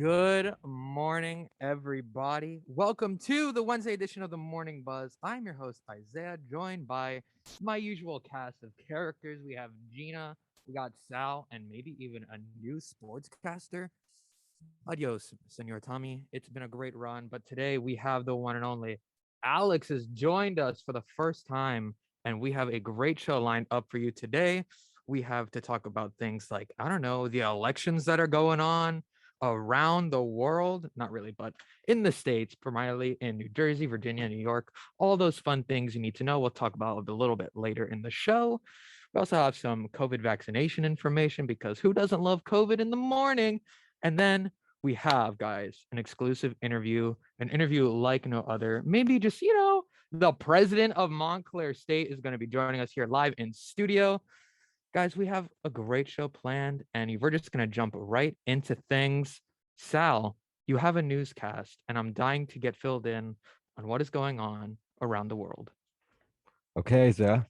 Good morning, everybody. Welcome to the Wednesday edition of the Morning Buzz. I'm your host, Isaiah, joined by my usual cast of characters. We have Gina, we got Sal, and maybe even a new sportscaster. Adios, Senor Tommy. It's been a great run, but today we have the one and only Alex has joined us for the first time, and we have a great show lined up for you today. We have to talk about things like, I don't know, the elections that are going on around the world, not really, but in the States, primarily in New Jersey, Virginia, New York, all those fun things you need to know. We'll talk about a little bit later in the show. We also have some COVID vaccination information because who doesn't love COVID in the morning? And then we have, guys, an interview like no other. Maybe just, the president of Montclair State is going to be joining us here live in studio. Guys, we have a great show planned, and we're just going to jump right into things. Sal, you have a newscast, and I'm dying to get filled in on what is going on around the world. Okay, Zah.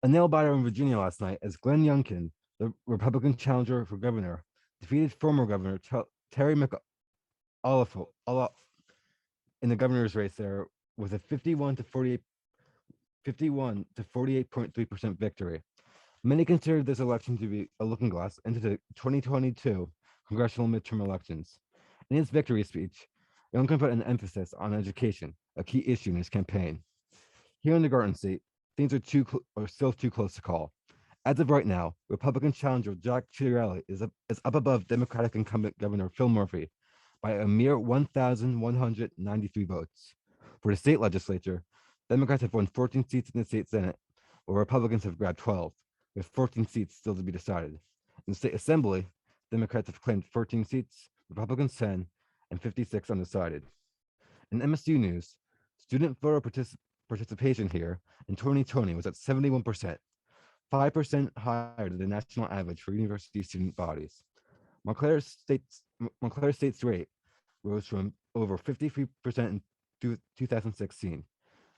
A nail biter in Virginia last night as Glenn Youngkin, the Republican challenger for governor, defeated former Governor Terry McAuliffe in the governor's race there with a 51 to 48.3% victory. Many consider this election to be a looking glass into the 2022 congressional midterm elections. In his victory speech, Youngkin put an emphasis on education, a key issue in his campaign. Here in the Garden State, things are still too close to call. As of right now, Republican challenger Jack Ciattarelli is up above Democratic incumbent Governor Phil Murphy by a mere 1,193 votes. For the state legislature, Democrats have won 14 seats in the state Senate, while Republicans have grabbed 12, with 14 seats still to be decided. In the state assembly, Democrats have claimed 14 seats, Republicans 10, and 56 undecided. In MSU news, student voter participation here in 2020 was at 71%, 5% higher than the national average for university student bodies. Montclair State's rate rose from over 53% in 2016,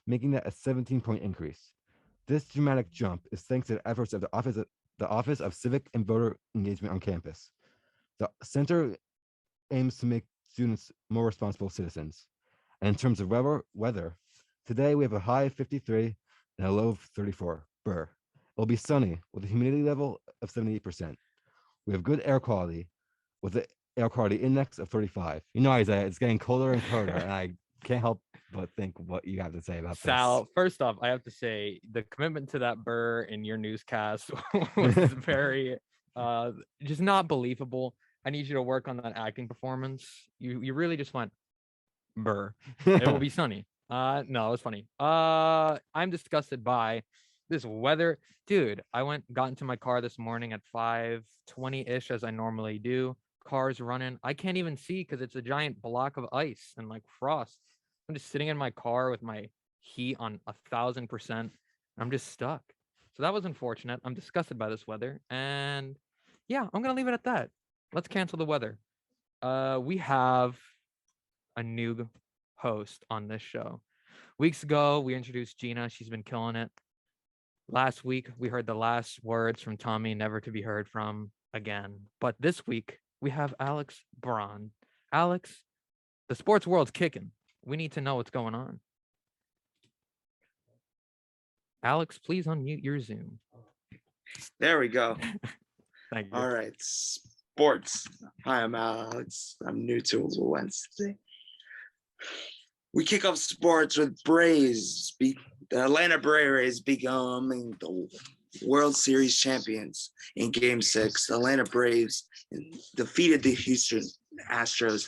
making that a 17-point increase. This dramatic jump is thanks to the efforts of the Office of Civic and Voter Engagement on campus. The center aims to make students more responsible citizens. And in terms of weather, today we have a high of 53 and a low of 34. It'll be sunny with a humidity level of 78%. We have good air quality with the air quality index of 35. You know, Isaiah, it's getting colder and colder, and I can't help but think what you have to say about Sal, this. first off, I have to say the commitment to that burr in your newscast was very just not believable. I need you to work on that acting performance. You really just went burr. It will be sunny. No, it was funny. I'm disgusted by this weather. Dude, got into my car this morning at 5:20-ish as I normally do. Car's running. I can't even see because it's a giant block of ice and like frost. I'm just sitting in my car with my heat on 1,000%. I'm just stuck. So that was unfortunate. I'm disgusted by this weather. And yeah, I'm gonna leave it at that. Let's cancel the weather. We have a new host on this show. Weeks ago, we introduced Gina. She's been killing it. Last week, we heard the last words from Tommy, never to be heard from again. But this week, we have Alex Braun. Alex, the sports world's kicking. We need to know what's going on. Alex, please unmute your Zoom. There we go. Thank you. All right. Sports. Hi, I'm Alex. I'm new to Wednesday. We kick off sports with Braves. The Atlanta Braves becoming the World Series champions in Game 6. The Atlanta Braves defeated the Houston Astros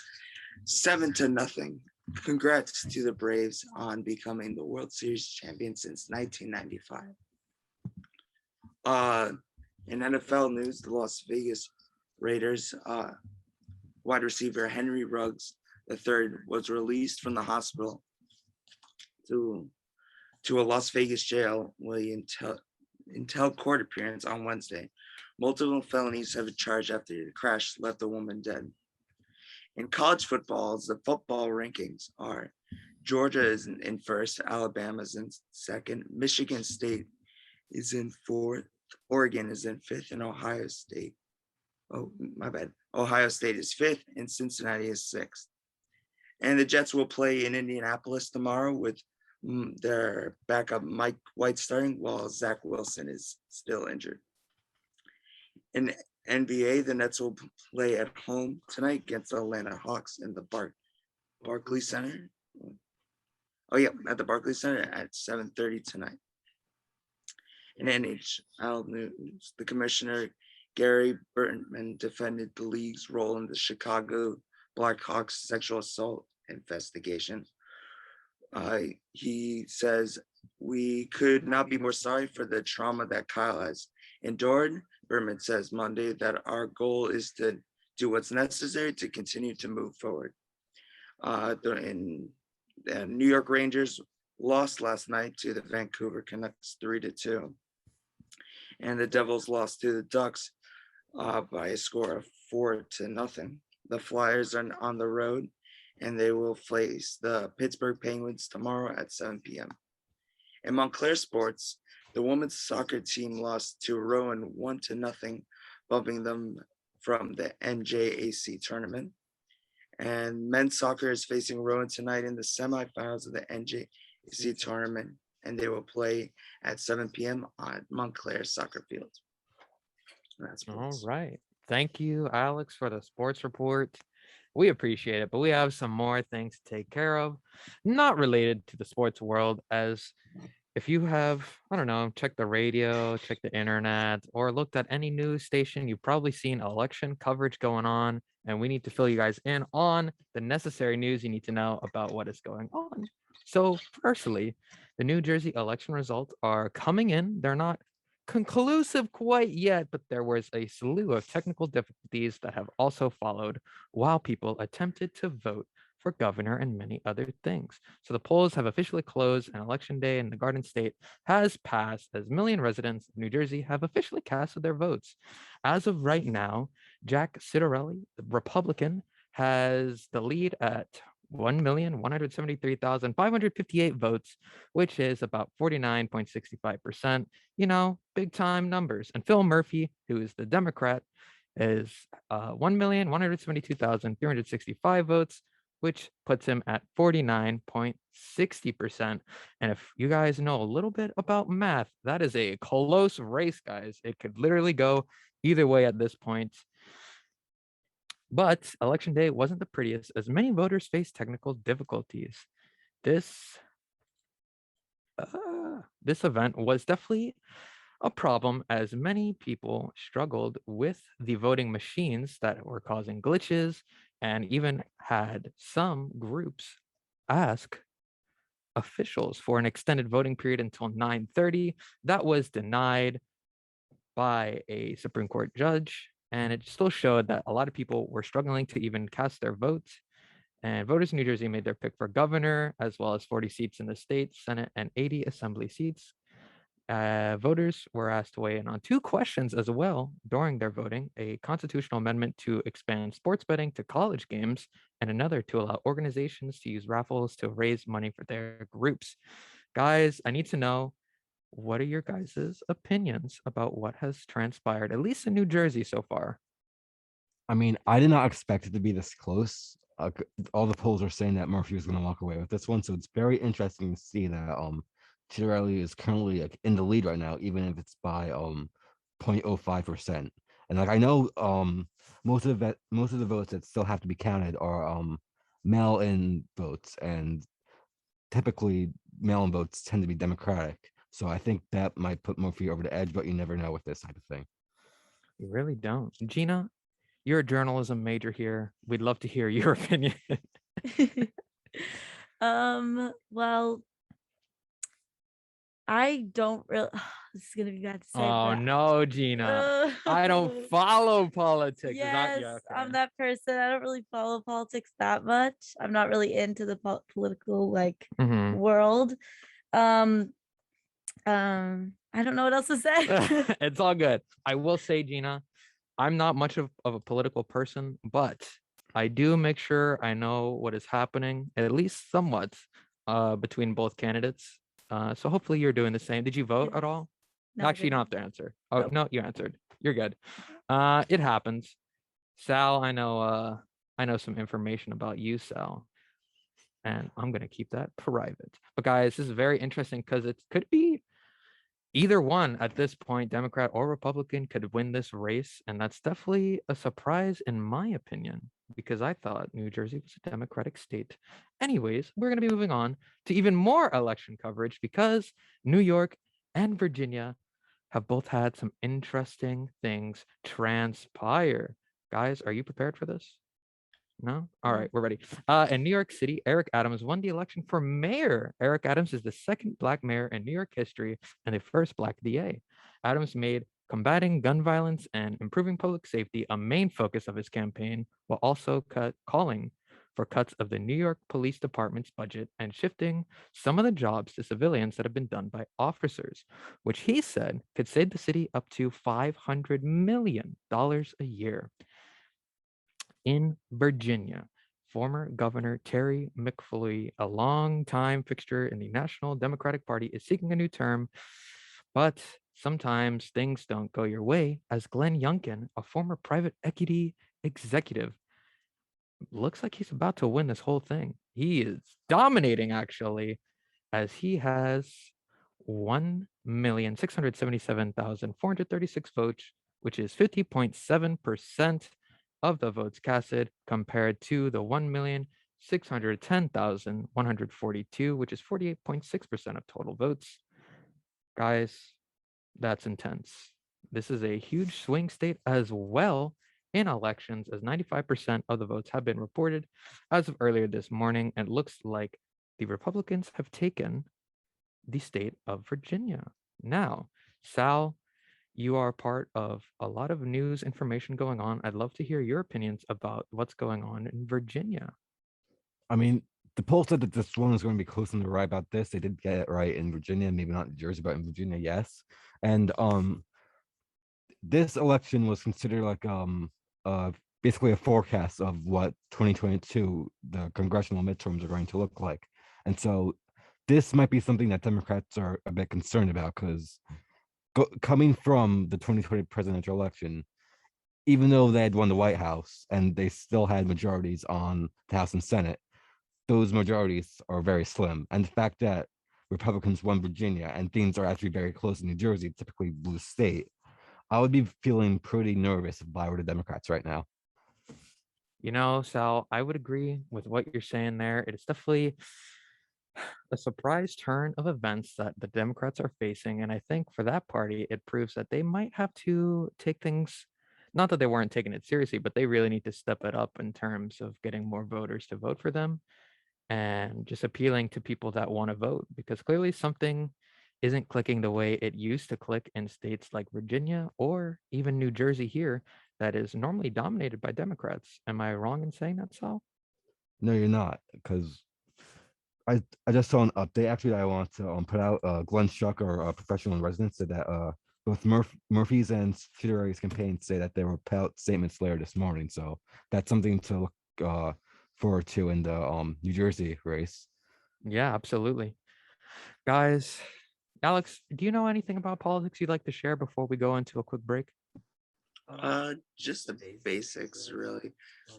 7-0. Congrats to the Braves on becoming the World Series champion since 1995. In NFL news, the Las Vegas Raiders wide receiver Henry Ruggs III was released from the hospital to a Las Vegas jail until court appearance on Wednesday. Multiple felonies have been charged after the crash left the woman dead. In college football, the football rankings are Georgia is in first, Alabama is in second, Michigan State is in fourth, Oregon is in fifth, and Ohio State Oh, my bad. Ohio State is fifth, and Cincinnati is sixth. And the Jets will play in Indianapolis tomorrow with their backup Mike White starting, while Zach Wilson is still injured. In NBA, the Nets will play at home tonight against the Atlanta Hawks in the Barclays Center. Oh yeah, at the Barclays Center at 7:30 tonight. In NHL news, the commissioner Gary Bertman defended the league's role in the Chicago Blackhawks sexual assault investigation. He says, "We could not be more sorry for the trauma that Kyle has endured." Berman says Monday that our goal is to do what's necessary to continue to move forward. The New York Rangers lost last night to the Vancouver Canucks 3-2. And the Devils lost to the Ducks by a score of 4-0. The Flyers are on the road, and they will face the Pittsburgh Penguins tomorrow at 7 p.m. In Montclair sports, the women's soccer team lost to Rowan 1-0, bumping them from the NJAC tournament. And men's soccer is facing Rowan tonight in the semifinals of the NJAC tournament, and they will play at 7 p.m. on Montclair soccer field. That's All right. Thank you, Alex, for the sports report. We appreciate it, but we have some more things to take care of, not related to the sports world. As if you have, I don't know, checked the radio, checked the internet, or looked at any news station, you've probably seen election coverage going on, and we need to fill you guys in on the necessary news you need to know about what is going on. So, firstly, the New Jersey election results are coming in. They're not conclusive quite yet, but there was a slew of technical difficulties that have also followed while people attempted to vote for governor and many other things. So the polls have officially closed, and election day in the Garden State has passed as million residents of New Jersey have officially casted their votes. As of right now, Jack Citarelli, the Republican, has the lead at 1,173,558 votes, which is about 49.65%. You know, big time numbers. And Phil Murphy, who is the Democrat, is 1,172,365 votes, which puts him at 49.60%. And if you guys know a little bit about math, that is a close race, guys. It could literally go either way at this point. But election day wasn't the prettiest, as many voters faced technical difficulties. This event was definitely a problem, as many people struggled with the voting machines that were causing glitches, and even had some groups ask officials for an extended voting period until 9:30. That was denied by a Supreme Court judge, and it still showed that a lot of people were struggling to even cast their votes. And voters in New Jersey made their pick for governor, as well as 40 seats in the state Senate and 80 assembly seats. Voters were asked to weigh in on two questions as well during their voting: a constitutional amendment to expand sports betting to college games, and another to allow organizations to use raffles to raise money for their groups. Guys, I need to know, what are your guys' opinions about what has transpired, at least in New Jersey so far? I mean, I did not expect it to be this close. All the polls are saying that Murphy was going to walk away with this one, so it's very interesting to see that Chiarelli is currently like in the lead right now, even if it's by 0.05%. And like I know most of the votes that still have to be counted are mail-in votes, and typically mail-in votes tend to be Democratic. So I think that might put Murphy over the edge, but you never know with this type of thing. You really don't. Gina, you're a journalism major here. We'd love to hear your opinion. Well, I don't really. This is gonna be bad to say. Oh no, Gina. I don't follow politics. Yes, I'm that person. I don't really follow politics that much. I'm not really into the political world. I don't know what else to say. It's all good. I will say, Gina, I'm not much of a political person, but I do make sure I know what is happening, at least somewhat, between both candidates. So hopefully you're doing the same. Did you vote at all? No, Actually, you don't have to answer. Oh, Nope. no, you answered. You're good. It happens. Sal, I know some information about you, Sal, and I'm gonna keep that private. But guys, this is very interesting because it could be either one at this point, Democrat or Republican, could win this race. And that's definitely a surprise, in my opinion, because I thought New Jersey was a Democratic state. Anyways, we're going to be moving on to even more election coverage because New York and Virginia have both had some interesting things transpire. Guys, are you prepared for this? No? All right, we're ready. In New York City, Eric Adams won the election for mayor. Eric Adams is the second Black mayor in New York history and the first Black DA. Adams made combating gun violence and improving public safety a main focus of his campaign, while also calling for cuts of the New York Police Department's budget and shifting some of the jobs to civilians that have been done by officers, which he said could save the city up to $500 million a year. In Virginia, former Governor Terry McFloy, a longtime fixture in the National Democratic Party, is seeking a new term, but sometimes things don't go your way, as Glenn Youngkin, a former private equity executive, looks like he's about to win this whole thing. He is dominating, actually, as he has 1,677,436 votes, which is 50.7% of the votes casted, compared to the 1,610,142, which is 48.6% of total votes. Guys, that's intense. This is a huge swing state as well in elections, as 95% of the votes have been reported as of earlier this morning. And it looks like the Republicans have taken the state of Virginia. Now, Sal, you are part of a lot of news information going on. I'd love to hear your opinions about what's going on in Virginia. I mean, the poll said that this one was going to be close on the right about this. They did get it right in Virginia, maybe not in Jersey, but in Virginia, yes. And this election was considered like basically a forecast of what 2022 the congressional midterms are going to look like. And so this might be something that Democrats are a bit concerned about, because coming from the 2020 presidential election, even though they had won the White House and they still had majorities on the House and Senate, those majorities are very slim. And the fact that Republicans won Virginia and things are actually very close in New Jersey, typically blue state, I would be feeling pretty nervous if I were the Democrats right now. You know, Sal, I would agree with what you're saying there. It is definitely a surprise turn of events that the Democrats are facing. And I think for that party, it proves that they might have to take things, not that they weren't taking it seriously, but they really need to step it up in terms of getting more voters to vote for them and just appealing to people that want to vote, because clearly something isn't clicking the way it used to click in states like Virginia or even New Jersey here, that is normally dominated by Democrats. Am I wrong in saying that, Sal? No, you're not, because I just saw an update actually that I want to put out. Glenn Schuck, our professional in residence, said that both Murphy's and Federico's campaigns say that they were put out statements later this morning. So that's something to look forward to in the New Jersey race. Yeah, absolutely. Guys, Alex, do you know anything about politics you'd like to share before we go into a quick break? Just the basics, really.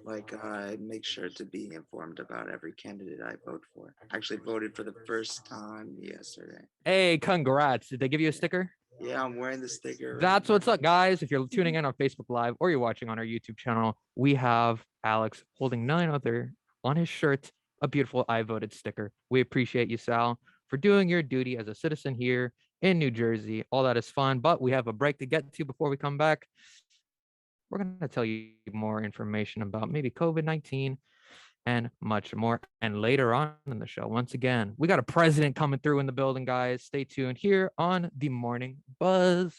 Like, I make sure to be informed about every candidate I vote for. I actually voted for the first time yesterday. Hey, congrats. Did they give you a sticker? Yeah, I'm wearing the sticker. That's what's up, guys. If you're tuning in on Facebook Live or you're watching on our YouTube channel, we have Alex holding none other on his shirt a beautiful I voted sticker. We appreciate you, Sal, for doing your duty as a citizen here in New Jersey. All that is fun, but we have a break to get to before we come back. We're going to tell you more information about maybe COVID-19 and much more. And later on in the show, once again, we got a president coming through in the building, guys. Stay tuned here on the Morning Buzz.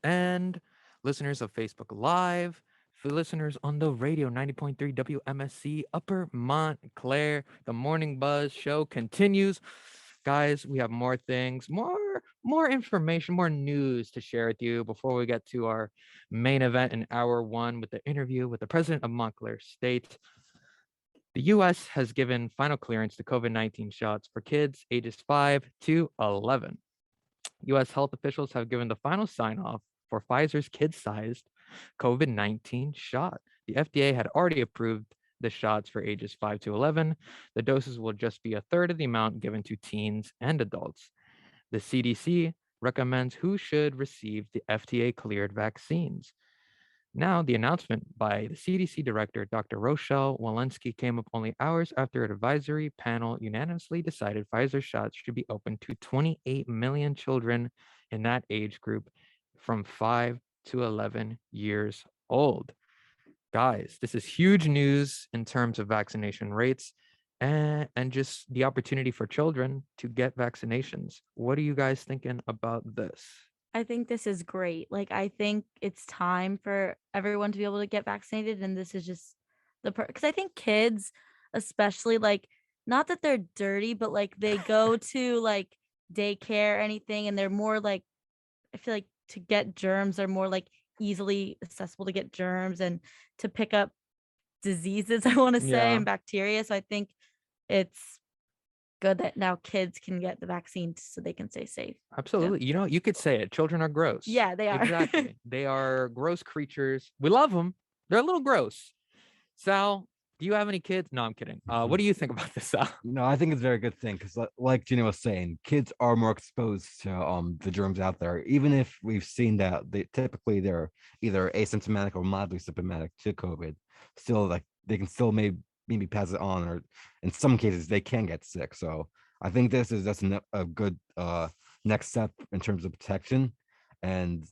And listeners of Facebook Live, for listeners on the radio 90.3 WMSC Upper Montclair, the Morning Buzz show continues. Guys, we have more things, more information, more news to share with you before we get to our main event in hour one with the interview with the president of Montclair State. The U.S. has given final clearance to COVID-19 shots for kids ages 5 to 11. U.S. health officials have given the final sign-off for Pfizer's kid-sized COVID-19 shot. The FDA had already approved the shots for ages 5 to 11. The doses will just be a third of the amount given to teens and adults. The CDC recommends who should receive the FDA-cleared vaccines. Now, the announcement by the CDC director, Dr. Rochelle Walensky, came up only hours after an advisory panel unanimously decided Pfizer shots should be open to 28 million children in that age group from 5 to 11 years old. Guys, this is huge news in terms of vaccination rates and just the opportunity for children to get vaccinations. What are you guys thinking about this? I think this is great. Like, I think it's time for everyone to be able to get vaccinated. And this is just because I think kids, especially, like, not that they're dirty, but like they go to like daycare or anything, and they're more like, I feel like to get germs are more like easily accessible to get germs and to pick up diseases, I want to say, Yeah. and bacteria. So I think it's good that now kids can get the vaccine so they can stay safe. Absolutely. You know, you could say it. Children are gross. Yeah, they are. Exactly. They are gross creatures. We love them. They're a little gross. Sal, do you have any kids? No, I'm kidding. What do you think about this, Sal? No, I think it's a very good thing because, like Gina was saying, kids are more exposed to the germs out there. Even if we've seen that they're either asymptomatic or mildly symptomatic to COVID, still like they can still maybe pass it on, or in some cases they can get sick. So I think that's a good next step in terms of protection. And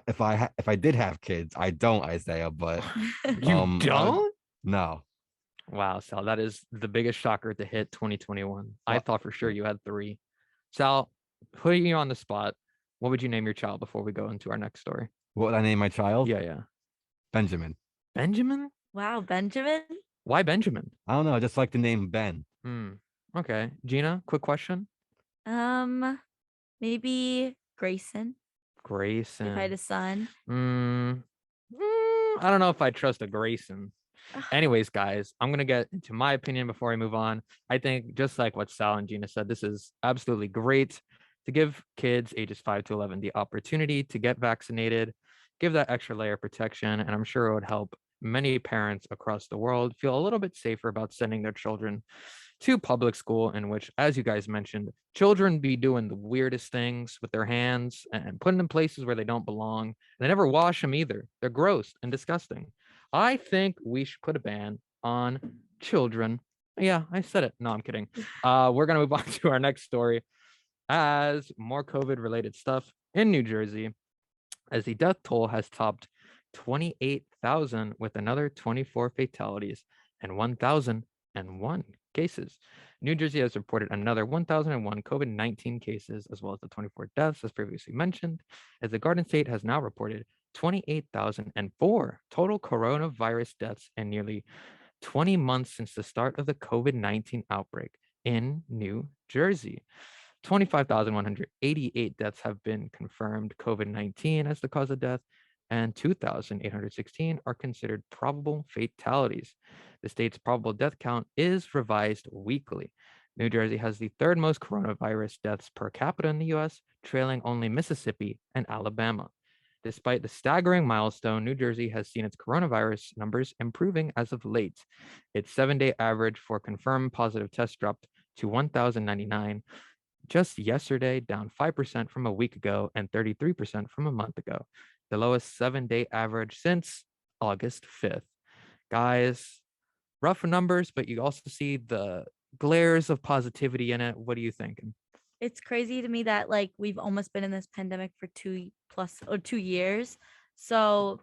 if I did have kids, I don't, Isaiah, but You don't? no. Wow, Sal, that is the biggest shocker to hit 2021. I Well- thought for sure you had 3. Sal, putting you on the spot, what would you name your child before we go into our next story? What would I name my child? Yeah. Benjamin. Benjamin? Wow, Benjamin? Why Benjamin? I don't know. I just like the name Ben. Okay. Gina, quick question. Maybe Grayson, Grayson. if I had a son. I don't know if I trust a Grayson. Anyways, guys, I'm going to get into my opinion before I move on. I think just like what Sal and Gina said, this is absolutely great to give kids ages 5 to 11 the opportunity to get vaccinated, give that extra layer of protection, and I'm sure it would help many parents across the world feel a little bit safer about sending their children to public school, in which, as you guys mentioned, children be doing the weirdest things with their hands and putting them in places where they don't belong. They never wash them either. They're gross and disgusting. I think we should put a ban on children. Yeah, I said it. No, I'm kidding. We're going to move on to our next story as more COVID-related stuff in New Jersey, as the death toll has topped 28,000 with another 24 fatalities and 1,001 cases. New Jersey has reported another 1,001 COVID-19 cases, as well as the 24 deaths, as previously mentioned, as the Garden State has now reported 28,004 total coronavirus deaths in nearly 20 months since the start of the COVID-19 outbreak in New Jersey. 25,188 deaths have been confirmed COVID-19 as the cause of death, and 2,816 are considered probable fatalities. The state's probable death count is revised weekly. New Jersey has the third most coronavirus deaths per capita in the US, trailing only Mississippi and Alabama. Despite the staggering milestone, New Jersey has seen its coronavirus numbers improving as of late. Its 7-day average for confirmed positive tests dropped to 1,099 just yesterday, down 5% from a week ago and 33% from a month ago, the lowest 7-day average since August 5th. Guys, rough numbers, but you also see the glares of positivity in it. What are you thinking? It's crazy to me that like we've almost been in this pandemic for 2 years. So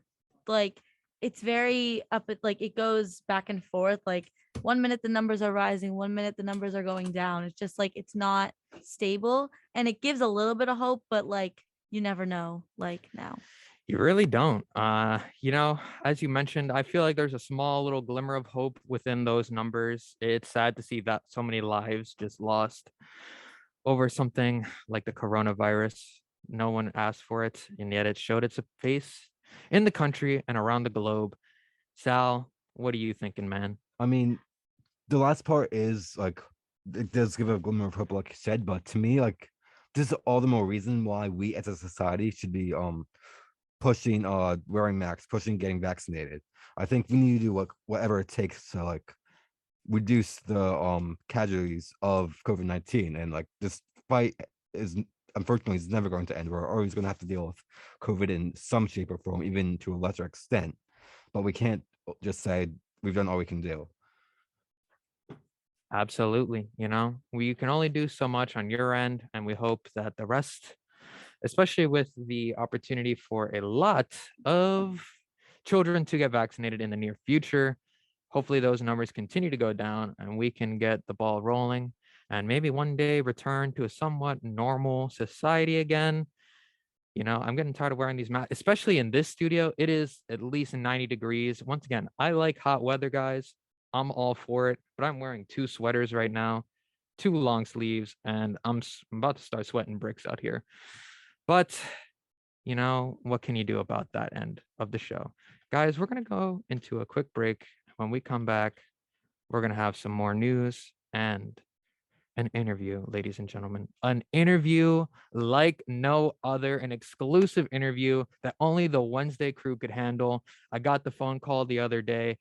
like it's very up at like it goes back and forth. Like 1 minute the numbers are rising, 1 minute the numbers are going down. It's just like it's not stable, and it gives a little bit of hope, but like you never know like now. You really don't. As you mentioned, I feel like there's a small little glimmer of hope within those numbers. It's sad to see that so many lives just lost over something like the coronavirus. No one asked for it, and yet it showed its face in the country and around the globe. Sal, what are you thinking, man? I mean, the last part is like it does give a glimmer of hope, like you said, but to me, like this is all the more reason why we as a society should be pushing wearing masks, pushing getting vaccinated. I think we need to do whatever it takes to like reduce the casualties of COVID-19, and like this fight is unfortunately is never going to end. We're always going to have to deal with COVID in some shape or form, even to a lesser extent. But we can't just say we've done all we can do. Absolutely. We can only do so much on your end, and we hope that the rest, especially with the opportunity for a lot of children to get vaccinated in the near future, hopefully those numbers continue to go down and we can get the ball rolling and maybe one day return to a somewhat normal society again. I'm getting tired of wearing these masks, especially in this studio. It is at least 90 degrees. Once again, I like hot weather, guys. I'm all for it, but I'm wearing 2 sweaters right now, 2 long sleeves, and I'm about to start sweating bricks out here. But, what can you do about that end of the show? Guys, we're going to go into a quick break. When we come back, we're going to have some more news and an interview, ladies and gentlemen. An interview like no other, an exclusive interview that only the Wednesday crew could handle. I got the phone call the other day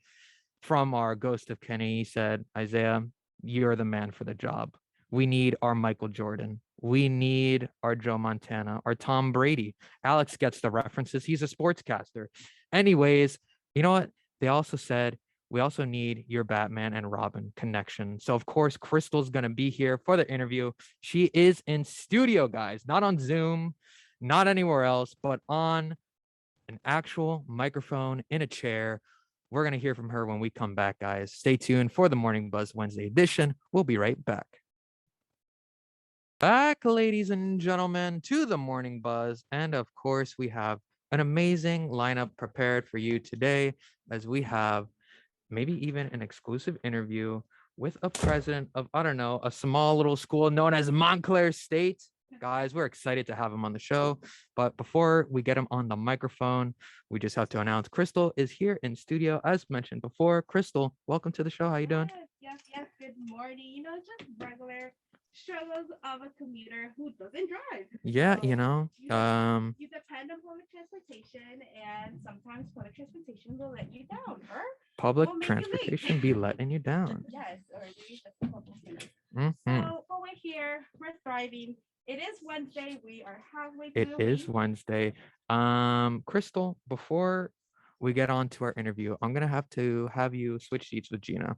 from our Ghost of Kenny. He said, Isaiah, you're the man for the job. We need our Michael Jordan. We need our Joe Montana, our Tom Brady. Alex gets the references. He's a sportscaster. Anyways, you know what? They also said, we also need your Batman and Robin connection. So, of course, Cristal's going to be here for the interview. She is in studio, guys, not on Zoom, not anywhere else, but on an actual microphone in a chair. We're going to hear from her when we come back, guys. Stay tuned for the Morning Buzz Wednesday edition. We'll be right back. Back, ladies and gentlemen, to the Morning Buzz. And of course, we have an amazing lineup prepared for you today, as we have maybe even an exclusive interview with a president of, I don't know, a small little school known as Montclair State. Guys, we're excited to have him on the show. But before we get him on the microphone, we just have to announce Cristal is here in studio, as mentioned before. Cristal, welcome to the show. How you doing? Yes. Good morning. Just regular struggles of a commuter who doesn't drive. Yeah, So, you depend on public transportation, and sometimes public transportation will let you down, or public will make you late. transportation be letting you down. Yes, or maybe just a couple things. Mhm. So, but we're here, we're thriving. It is Wednesday. We are halfway through It the is week. Wednesday. Cristal, before we get on to our interview, I'm gonna have to have you switch seats with Gina.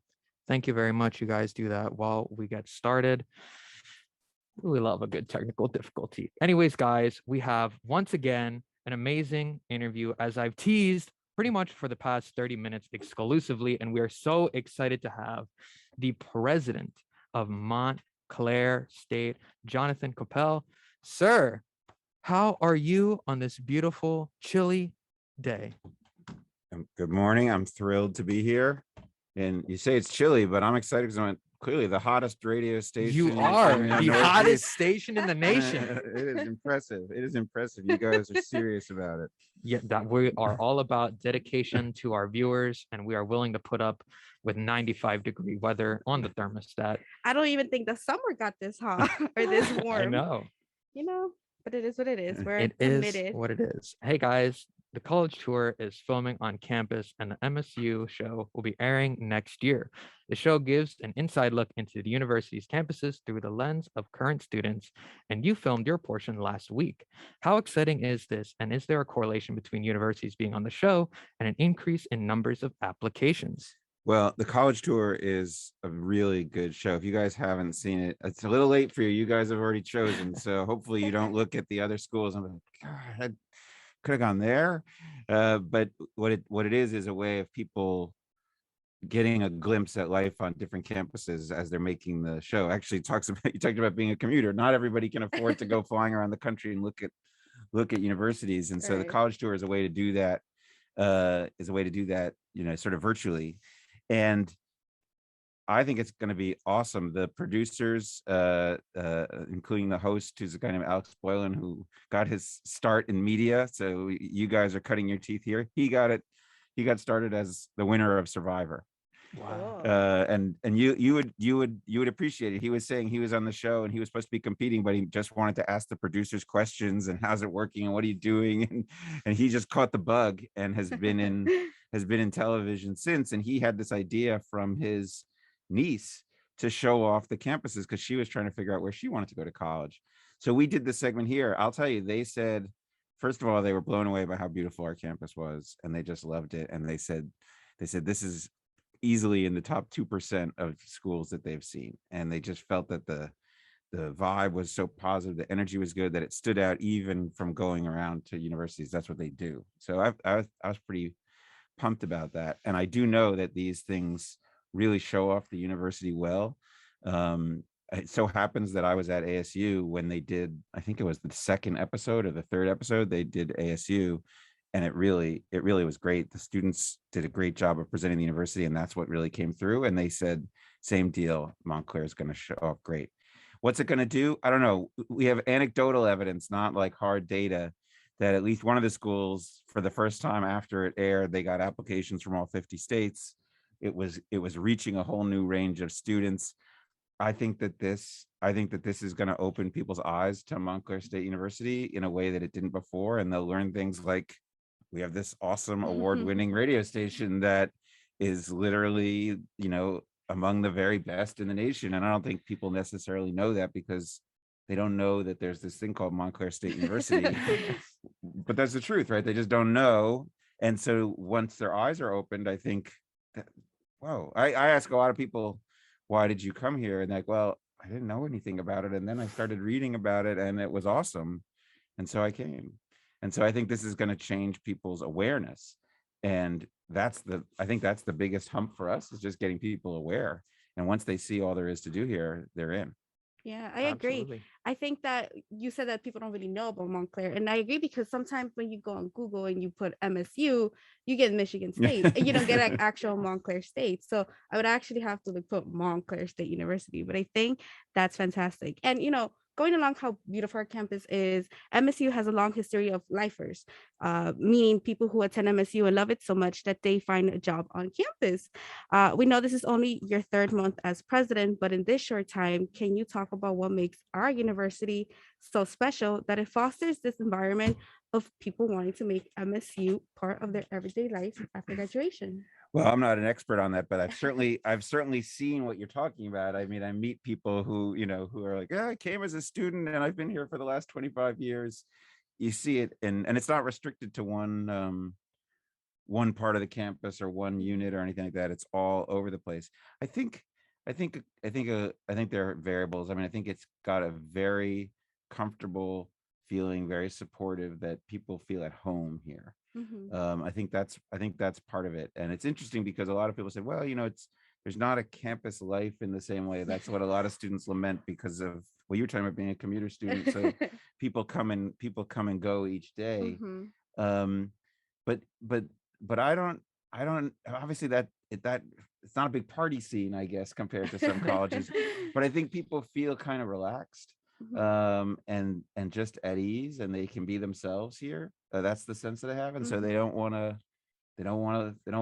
Thank you very much. You guys do that while we get started. Really love a good technical difficulty. Anyways, guys, we have once again an amazing interview, as I've teased pretty much for the past 30 minutes exclusively. And we are so excited to have the president of Montclair State, Jonathan Koppell. Sir, how are you on this beautiful, chilly day? Good morning. I'm thrilled to be here. And you say it's chilly, but I'm excited because I'm clearly the hottest radio station. You are in the Northeast. hottest station in the nation. It is impressive. It is impressive. You guys are serious about it. Yeah, that we are all about dedication to our viewers, and we are willing to put up with 95-degree weather on the thermostat. I don't even think the summer got this hot or this warm. I know. But it is what it is. We're It committed. is what it is. Hey guys, the college tour is filming on campus, and the MSU show will be airing next year. The show gives an inside look into the university's campuses through the lens of current students, and you filmed your portion last week. How exciting is this, and is there a correlation between universities being on the show and an increase in numbers of applications? Well, the college tour is a really good show. If you guys haven't seen it, it's a little late for you. You guys have already chosen. So hopefully you don't look at the other schools and be like, God, I could have gone there. But what it is a way of people getting a glimpse at life on different campuses as they're making the show. Actually, you talked about being a commuter. Not everybody can afford to go flying around the country and look at universities. And so the Right. college tour is a way to do that, sort of virtually. And I think it's going to be awesome. The producers, including the host, who's a guy named Alex Boylan, who got his start in media. So you guys are cutting your teeth here. He got started as the winner of Survivor. Wow. And you would appreciate it. He was saying he was on the show and he was supposed to be competing, but he just wanted to ask the producers questions and how's it working and what are you doing, and he just caught the bug and has been in television since. And he had this idea from his niece to show off the campuses because she was trying to figure out where she wanted to go to college. So we did this segment here. I'll tell you, they said, first of all, they were blown away by how beautiful our campus was, and they just loved it. And they said this is easily in the top 2% of schools that they've seen, and they just felt that the vibe was so positive, the energy was good, that it stood out even from going around to universities. That's what they do. So I was pretty pumped about that, and I do know that these things really show off the university well. It so happens that I was at ASU when they did, I think it was the second episode or the third episode, they did ASU, and it really was great. The students did a great job of presenting the university, and that's what really came through. And they said, same deal, Montclair is going to show off great. What's it going to do? I don't know. We have anecdotal evidence, not like hard data, that at least one of the schools, for the first time after it aired, they got applications from all 50 states. It was reaching a whole new range of students. I think that this is going to open people's eyes to Montclair State University in a way that it didn't before, and they'll learn things like, we have this awesome award-winning radio station that is literally, among the very best in the nation. And I don't think people necessarily know that because they don't know that there's this thing called Montclair State University. But that's the truth, right? They just don't know. And so once their eyes are opened, I think that, whoa, I ask a lot of people, why did you come here? And like, well, I didn't know anything about it. And then I started reading about it and it was awesome. And so I came. And so I think this is going to change people's awareness. And I think that's the biggest hump for us, is just getting people aware. And once they see all there is to do here, they're in. Yeah, I agree. Absolutely. I think that you said that people don't really know about Montclair, and I agree, because sometimes when you go on Google and you put MSU, you get Michigan State, and you don't get like actual Montclair State. So I would actually have to like put Montclair State University, but I think that's fantastic. And going along how beautiful our campus is, MSU has a long history of lifers, meaning people who attend MSU and love it so much that they find a job on campus. We know this is only your third month as president, but in this short time, can you talk about what makes our university so special that it fosters this environment of people wanting to make MSU part of their everyday life after graduation? Well, I'm not an expert on that, but I've certainly seen what you're talking about. I mean, I meet people who are like, I came as a student and I've been here for the last 25 years. You see it, and it's not restricted to one part of the campus or one unit or anything like that. It's all over the place. I think there are variables. I mean, I think it's got a very comfortable feeling, very supportive, that people feel at home here. Mhm. I think that's part of it. And it's interesting because a lot of people say, well, there's not a campus life in the same way. That's what a lot of students lament because of, well, you were talking about being a commuter student. So people come and go each day. Mhm. Um, but I don't obviously that it's not a big party scene, I guess, compared to some colleges, but I think people feel kind of relaxed, Mhm. and just at ease, and they can be themselves here. That's the sense that I have. And so Mhm. they don't want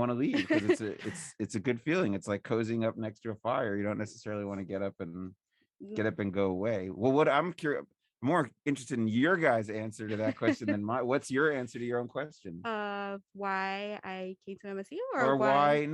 to leave, because it's a good feeling. It's like cozying up next to a fire. You don't necessarily want to get up and go away. Well, what I'm curious, more interested in your guys' answer to that question than what's your answer to your own question? Why I came to MSU, or Or why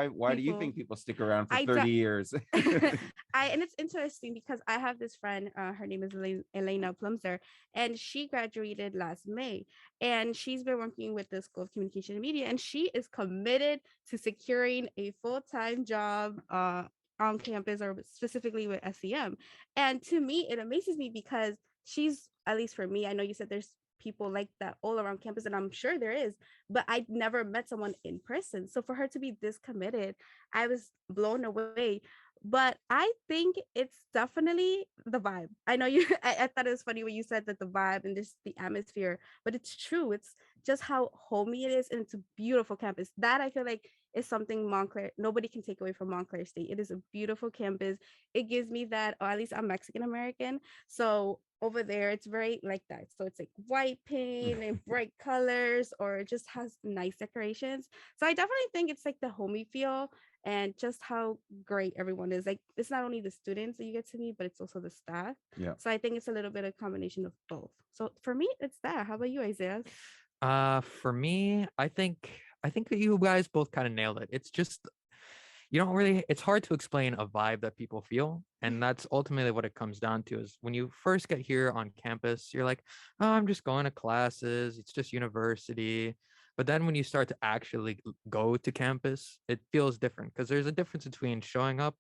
why do you people think people stick around for I 30 years? and it's interesting because I have this friend, her name is Elena Plumser, and she graduated last May, and she's been working with the School of Communication and Media, and she is committed to securing a full-time job on campus, or specifically with SEM. And to me, it amazes me because she's, at least for me, I know you said there's people like that all around campus, and I'm sure there is, but I never met someone in person. So for her to be this committed, I was blown away. But I think it's definitely the vibe. I know you, I thought it was funny when you said that the vibe and just the atmosphere, but it's true. It's just how homey it is, and it's a beautiful campus. That I feel like is something Montclair, nobody can take away from Montclair State. It is a beautiful campus. It gives me that, or at least I'm Mexican American. So over there, it's very like that. So it's like white paint and bright colors, or it just has nice decorations. So I definitely think it's like the homey feel. and just how great everyone is. Like, it's not only the students that you get to meet, but it's also the staff. Yeah. So I think it's a little bit of combination of both. So for me, it's that. How about you, Isaiah? For me, I think that you guys both kind of nailed it. It's just you don't really it's hard to explain a vibe that people feel, and that's ultimately what it comes down to. Is when you first get here on campus, you're like, oh, I'm just going to classes, it's just university. But then when you start to actually go to campus, it feels different, because there's a difference between showing up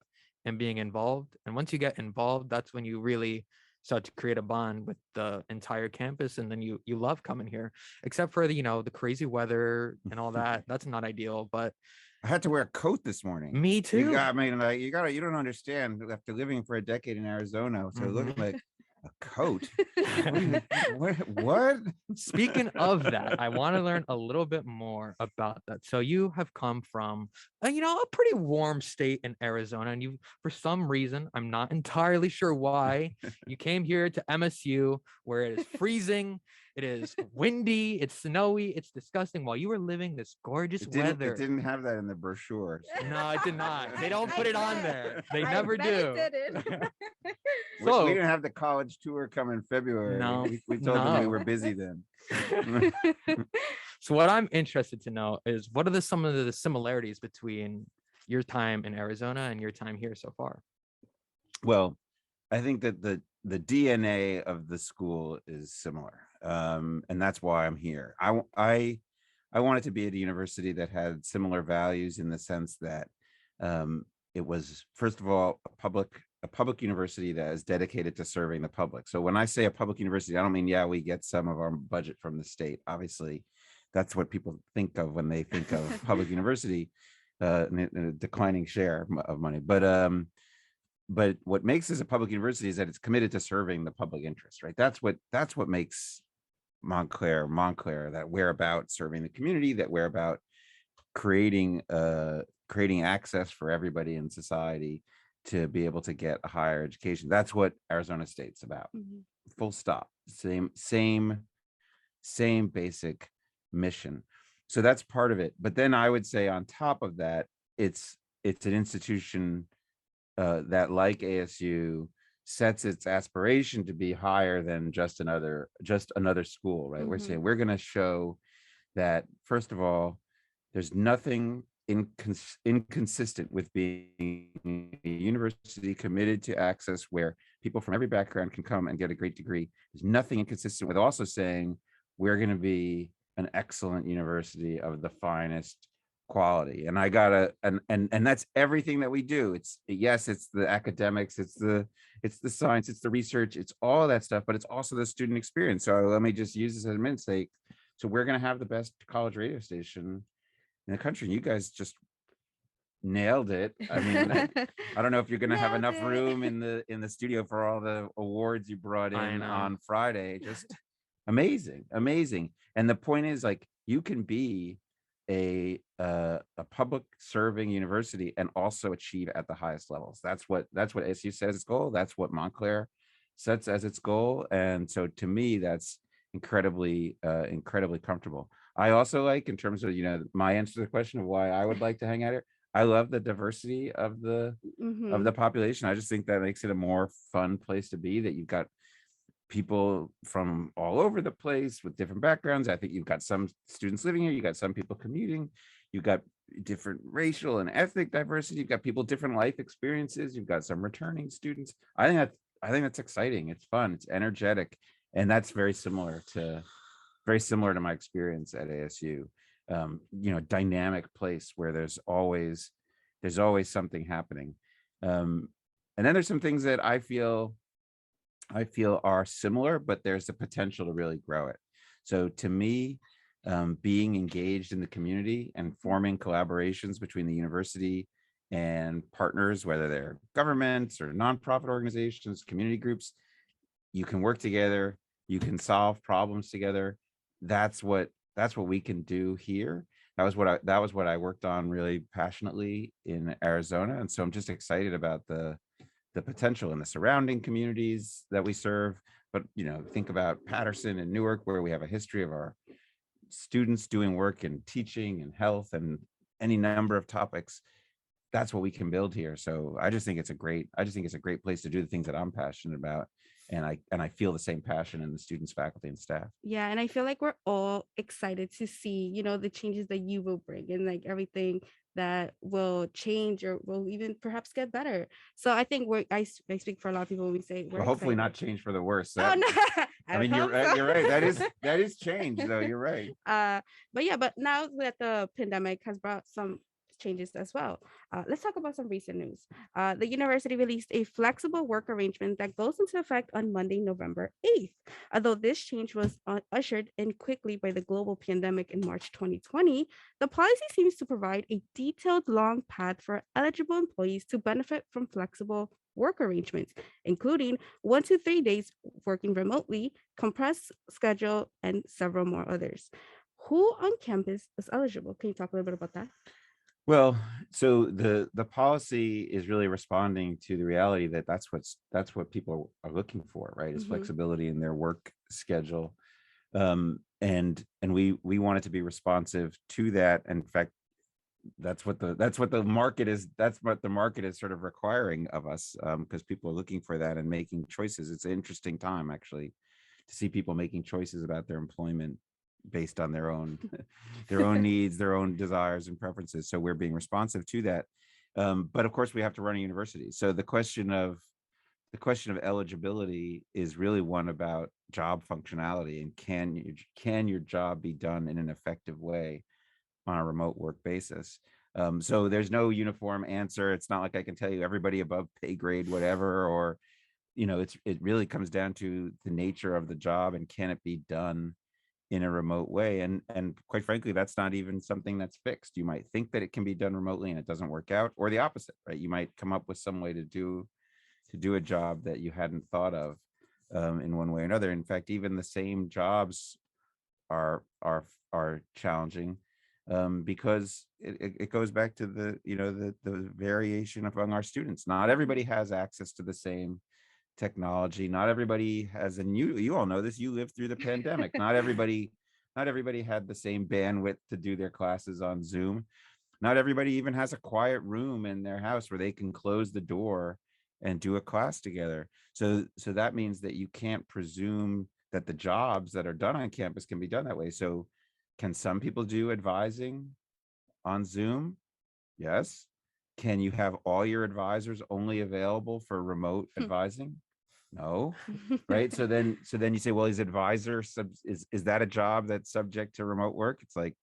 and being involved. And once you get involved, that's when you really start to create a bond with the entire campus, and then you love coming here, except for the the crazy weather and all that. That's not ideal, but I had to wear a coat this morning. me You too. got, I mean, like, you don't understand after living for a decade in Arizona. So looking Mhm. like a coat. What? Speaking of that, I want to learn a little bit more about that. So you have come from a pretty warm state in Arizona, and you, for some reason, I'm not entirely sure why, you came here to MSU, where it is freezing, it is windy, it's snowy, it's disgusting, while you were living this gorgeous It weather. didn't have that in the brochure. No, it did not. They don't put it on there. They I never bet it do. didn't. We So didn't have the college tour come in February. No, We told them we no. were busy then. So what I'm interested to know is, what are some of the similarities between your time in Arizona and your time here so far? Well, I think that the DNA of the school is similar, and that's why I'm here. I wanted to be at a university that had similar values, in the sense that it was, first of all, a public university that is dedicated to serving the public. So when I say a public university, I don't mean, yeah, we get some of our budget from the state. Obviously, that's what people think of when they think of public university, in a declining share of money. But what makes this a public university is that it's committed to serving the public interest, right? That's what makes Montclair, that we're about serving the community, that we're about creating access for everybody in society to be able to get a higher education. That's what Arizona State's about. Mhm. Full stop. Same basic mission. So that's part of it. But then I would say, on top of that, it's an institution that, like ASU, sets its aspiration to be higher than just another school, right? We're saying Mhm. we're going to show that, first of all, there's nothing inconsistent with being a university committed to access, where people from every background can come and get a great degree. There's nothing inconsistent with also saying we're going to be an excellent university of the finest quality. And I gotta, and that's everything that we do. It's the academics, it's the science, it's the research, it's all that stuff, but it's also the student experience. So let me just use this as a minute sake. So we're going to have the best college radio station in the country. You guys just nailed it. I mean, I don't know if you're going to have Nailed enough it. room in the studio for all the awards you brought I in know. on Friday. Just amazing. And the point is, like, you can be a public serving university and also achieve at the highest levels. That's what ASU says its goal. That's what Montclair sets as its goal. And so, to me, that's incredibly comfortable. I also like, in terms of my answer to the question of why I would like to hang out here, I love the diversity of the Mhm. population. I just think that makes it a more fun place to be, that you've got people from all over the place with different backgrounds. I think you've got some students living here, you got some people commuting, you've got different racial and ethnic diversity, you've got people different life experiences, you've got some returning students. I think that's exciting. It's fun, it's energetic, and that's very similar to my experience at ASU. Dynamic place where there's always something happening. And then there's some things that I feel are similar, but there's the potential to really grow it. So to me, being engaged in the community and forming collaborations between the university and partners, whether they're governments or nonprofit organizations, community groups, you can work together, you can solve problems together. That's what we can do here. That was what I worked on really passionately in Arizona. And so I'm just excited about the potential in the surrounding communities that we serve. But think about Patterson and Newark, where we have a history of our students doing work in teaching and health and any number of topics. that's what we can build here. So I just think it's a great place to do the things that I'm passionate about. And I feel the same passion in the students, faculty, and staff. Yeah, and I feel like we're all excited to see, the changes that you will bring and like everything that will change or will even perhaps get better. So I think I speak for a lot of people when we say we're Well, hopefully excited. not change for the worse. Oh no, I I mean, hope so. you're right. That is change, though. You're right. But now that the pandemic has brought some changes as well, let's talk about some recent news. The university released a flexible work arrangement that goes into effect on Monday, November 8th. Although this change was ushered in quickly by the global pandemic in March 2020, the policy seems to provide a detailed long path for eligible employees to benefit from flexible work arrangements, including 1 to 3 days working remotely, compressed schedule, and several more others. Who on campus is eligible? Can you talk a little bit about that? Well, so the policy is really responding to the reality that that's what people are looking for, right? Is Mhm. flexibility in their work schedule, and we want it to be responsive to that. In fact, that's what the market is. That's what the market is sort of requiring of us, because people are looking for that and making choices. It's an interesting time actually to see people making choices about their employment based on their own their own needs, their own desires and preferences. So we're being responsive to that. But of course, we have to run a university. So the question of eligibility is really one about job functionality, and can your job be done in an effective way on a remote work basis. So there's no uniform answer. It's not like I can tell you everybody above pay grade, whatever, or it really comes down to the nature of the job and can it be done in a remote way. And quite frankly, that's not even something that's fixed. You might think that it can be done remotely and it doesn't work out, or the opposite, right? You might come up with some way to do a job that you hadn't thought of, in one way or another. In fact, even the same jobs are challenging, because it goes back to the variation among our students. Not everybody has access to the same technology. Not everybody has, and you all know this, you lived through the pandemic. Not everybody had the same bandwidth to do their classes on Zoom. Not everybody even has a quiet room in their house where they can close the door and do a class together. So that means that you can't presume that the jobs that are done on campus can be done that way. So can some people do advising on Zoom? Yes. Can you have all your advisors only available for remote advising? No. Right. So then you say, well, is that a job that's subject to remote work? It's like,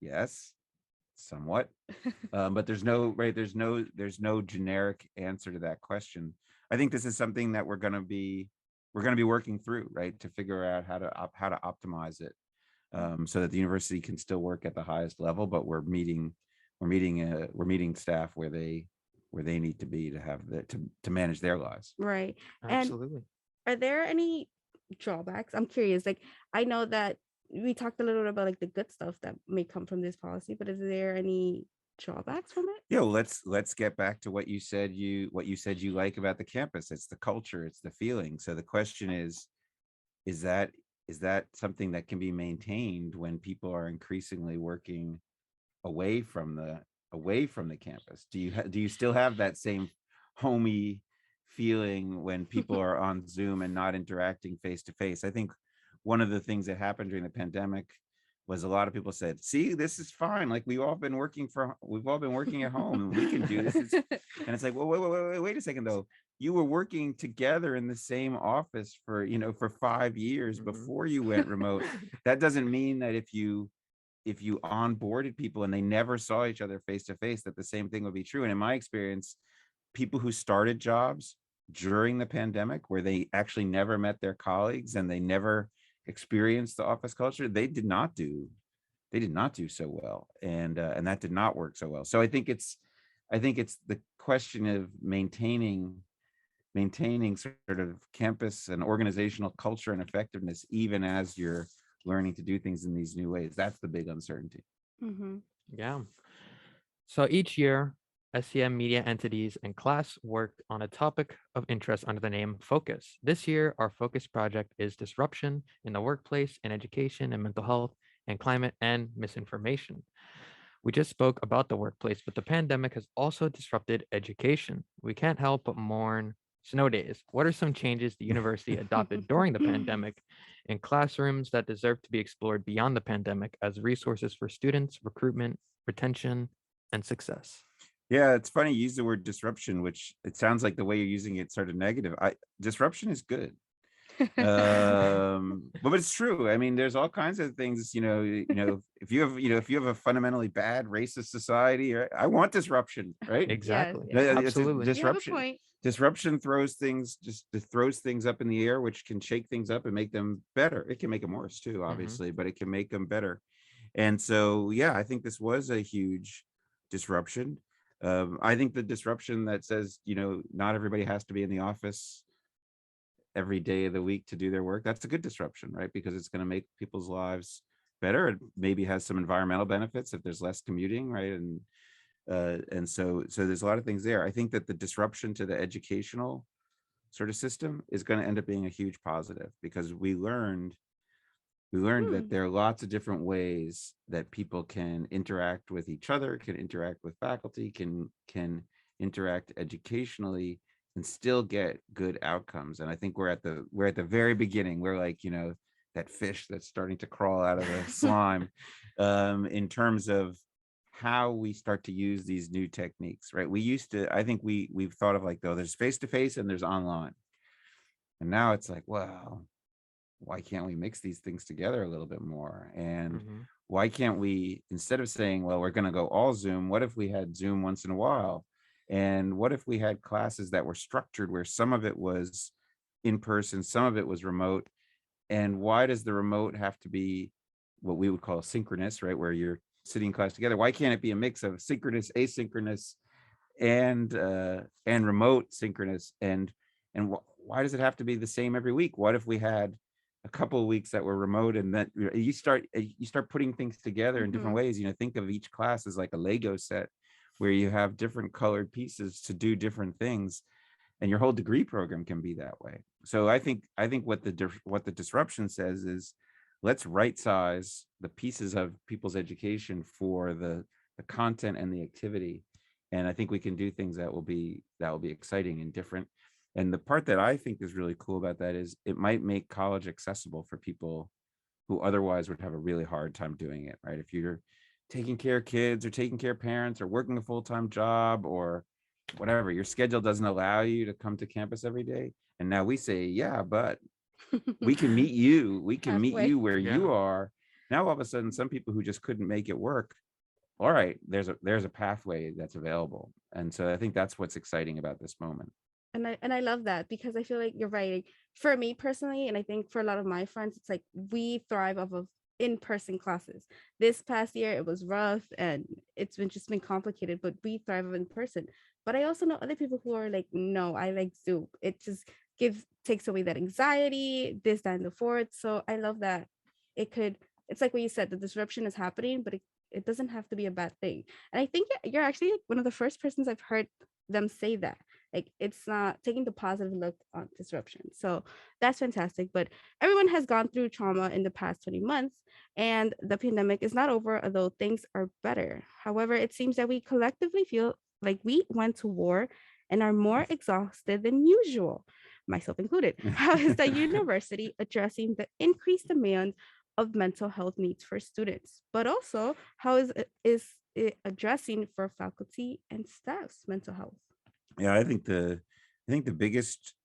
yes, somewhat. But there's no generic answer to that question. I think this is something that we're going to be working through, right, to figure out how to optimize it, so that the university can still work at the highest level, but we're meeting staff where they need to be to manage their lives. Right. And Absolutely. are there any drawbacks? I'm curious. Like, I know that we talked a little bit about like the good stuff that may come from this policy, but is there any drawbacks from it? Yeah, well, let's get back to what you said you like about the campus. It's the culture, it's the feeling. So the question is that is that something that can be maintained when people are increasingly working away from the campus? Do you still have that same homey feeling when people are on Zoom and not interacting face to face? I think one of the things that happened during the pandemic was a lot of people said, see, this is fine, like we've all been working at home and we can do this. And it's like, well, wait a second though. You were working together in the same office for 5 years Mhm. before you went remote. That doesn't mean that if you onboarded people and they never saw each other face to face, that the same thing would be true. And in my experience, people who started jobs during the pandemic where they actually never met their colleagues and they never experienced the office culture, they did not do so well, and that did not work so well. So I think it's the question of maintaining sort of campus and organizational culture and effectiveness, even as you're learning to do things in these new ways. That's the big uncertainty. Mm-hmm. Yeah. So each year, SCM media entities and class work on a topic of interest under the name Focus. This year, our focus project is disruption in the workplace and education and mental health and climate and misinformation. We just spoke about the workplace, but the pandemic has also disrupted education. We can't help but mourn snow days. What are some changes the university adopted during the pandemic in classrooms that deserve to be explored beyond the pandemic as resources for students, recruitment, retention, and success? Yeah, it's funny you use the word disruption, which it sounds like the way you're using it sort of negative. Disruption is good. But it's true. I mean, there's all kinds of things, if you have, if you have a fundamentally bad racist society, right, I want disruption, right? Yes, Exactly. yes. It's a Absolutely. You have a disruption. point. Disruption throws things, just it throws things up in the air, which can shake things up and make them better. It can make them worse too, obviously, but it can make them better. And so, yeah, I think this was a huge disruption. I think the disruption that says, not everybody has to be in the office every day of the week to do their work, that's a good disruption, right? Because it's going to make people's lives better. It maybe has some environmental benefits if there's less commuting, right? And so there's a lot of things there. I think that the disruption to the educational sort of system is going to end up being a huge positive, because we learned that there are lots of different ways that people can interact with each other, can interact with faculty, can interact educationally, and still get good outcomes. And I think we're at the very beginning. We're like, that fish that's starting to crawl out of the slime, in terms of how we start to use these new techniques, right? I think we've thought of like, though, there's face-to-face and there's online. And now it's like, well, why can't we mix these things together a little bit more? And why can't we, instead of saying, well, we're going to go all Zoom, what if we had Zoom once in a while? And what if we had classes that were structured where some of it was in person, some of it was remote? And why does the remote have to be what we would call synchronous, right? Where you're sitting in class together. Why can't it be a mix of synchronous, asynchronous, and remote synchronous? And why does it have to be the same every week? What if we had a couple of weeks that were remote, and then you start putting things together in different ways? Think of each class as like a Lego set where you have different colored pieces to do different things, and your whole degree program can be that way. So I think what the disruption says is, let's right size the pieces of people's education for the content and the activity. And I think we can do things that will be exciting and different. And the part that I think is really cool about that is it might make college accessible for people who otherwise would have a really hard time doing it, right? If you're taking care of kids or taking care of parents or working a full-time job or whatever, your schedule doesn't allow you to come to campus every day. And now we say, yeah, but we can meet you. We can meet Halfway. you where Yeah. you are. Now, all of a sudden, some people who just couldn't make it work, all right, there's a pathway that's available. And so I think that's what's exciting about this moment. And I love that, because I feel like you're right. Like, for me personally, and I think for a lot of my friends, it's like we thrive off of in-person classes. This past year it was rough and it's been complicated, but we thrive in person. But I also know other people who are like, no, I like Zoom. It just takes away that anxiety, this, that, and the fourth. So I love that it's like what you said, the disruption is happening, but it doesn't have to be a bad thing. And I think you're actually like one of the first persons I've heard them say that. Like, it's not taking the positive look on disruption. So that's fantastic. But everyone has gone through trauma in the past 20 months, and the pandemic is not over, although things are better. However, it seems that we collectively feel like we went to war and are more exhausted than usual, myself included. How is the university addressing the increased demand of mental health needs for students? But also, how is it addressing for faculty and staff's mental health? Yeah, I think the biggest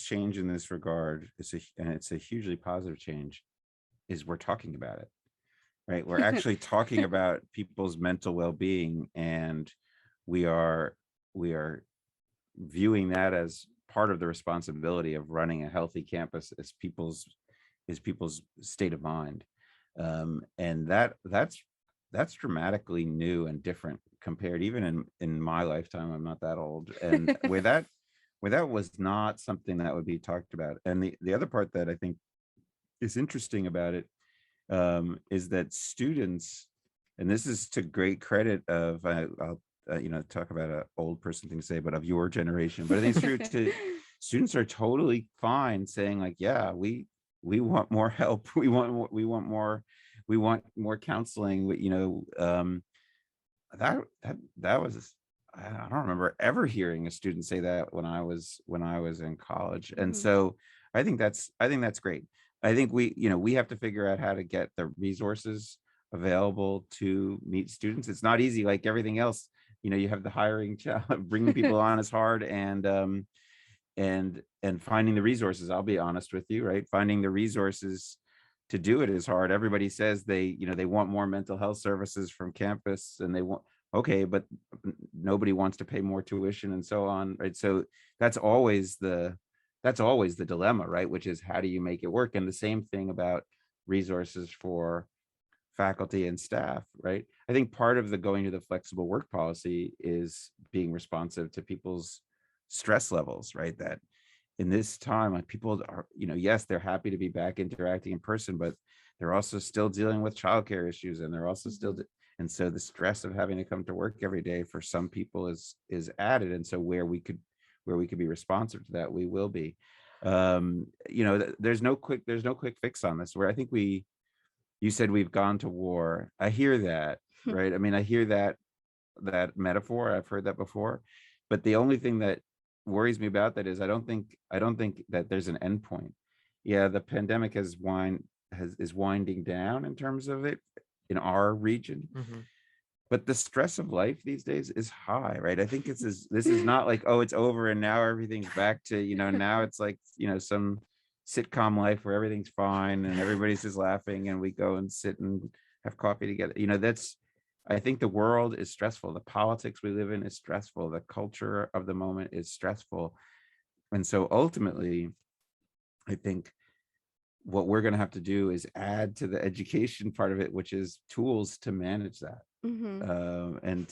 change in this regard and it's a hugely positive change, is we're talking about it, right? We're actually talking about people's mental well-being, and we are viewing that as part of the responsibility of running a healthy campus as people's state of mind. And that's dramatically new and different compared, even in my lifetime. I'm not that old, and where that was not something that would be talked about. And the other part that I think is interesting about it, is that students, and this is to great credit of I'll talk about an old person thing to say, but of your generation, but I think it's true to students are totally fine saying like, yeah, we want more help, we want more counseling, that was, I don't remember ever hearing a student say that when I was in college. And Mhm. so I think that's great. I think we have to figure out how to get the resources available to meet students. It's not easy, like everything else. You have the hiring challenge, bringing people on is hard, and finding the resources. I'll be honest with you, right? Finding the resources to do it is hard. Everybody says they want more mental health services from campus, and they want, okay, but nobody wants to pay more tuition and so on, right? So that's always the dilemma, right? Which is, how do you make it work? And the same thing about resources for faculty and staff, right? I think part of the going to the flexible work policy is being responsive to people's stress levels, right? That in this time, like, people are, yes, they're happy to be back interacting in person, but they're also still dealing with childcare issues, and they're also still, and so the stress of having to come to work every day for some people is added. And so where we could be responsive to that, we will be. There's no quick fix on this. Where I think you said we've gone to war. I hear that, right? I mean, I hear that metaphor. I've heard that before, but the only thing that worries me about that is I don't think that there's an end point. Yeah, the pandemic is winding down in terms of it in our region, Mhm. but the stress of life these days is high, right? I think this is not like, oh, it's over and now everything's back to, now it's like, some sitcom life where everything's fine and everybody's just laughing and we go and sit and have coffee together. I think the world is stressful. The politics we live in is stressful. The culture of the moment is stressful. And so ultimately, I think what we're going to have to do is add to the education part of it, which is tools to manage that. And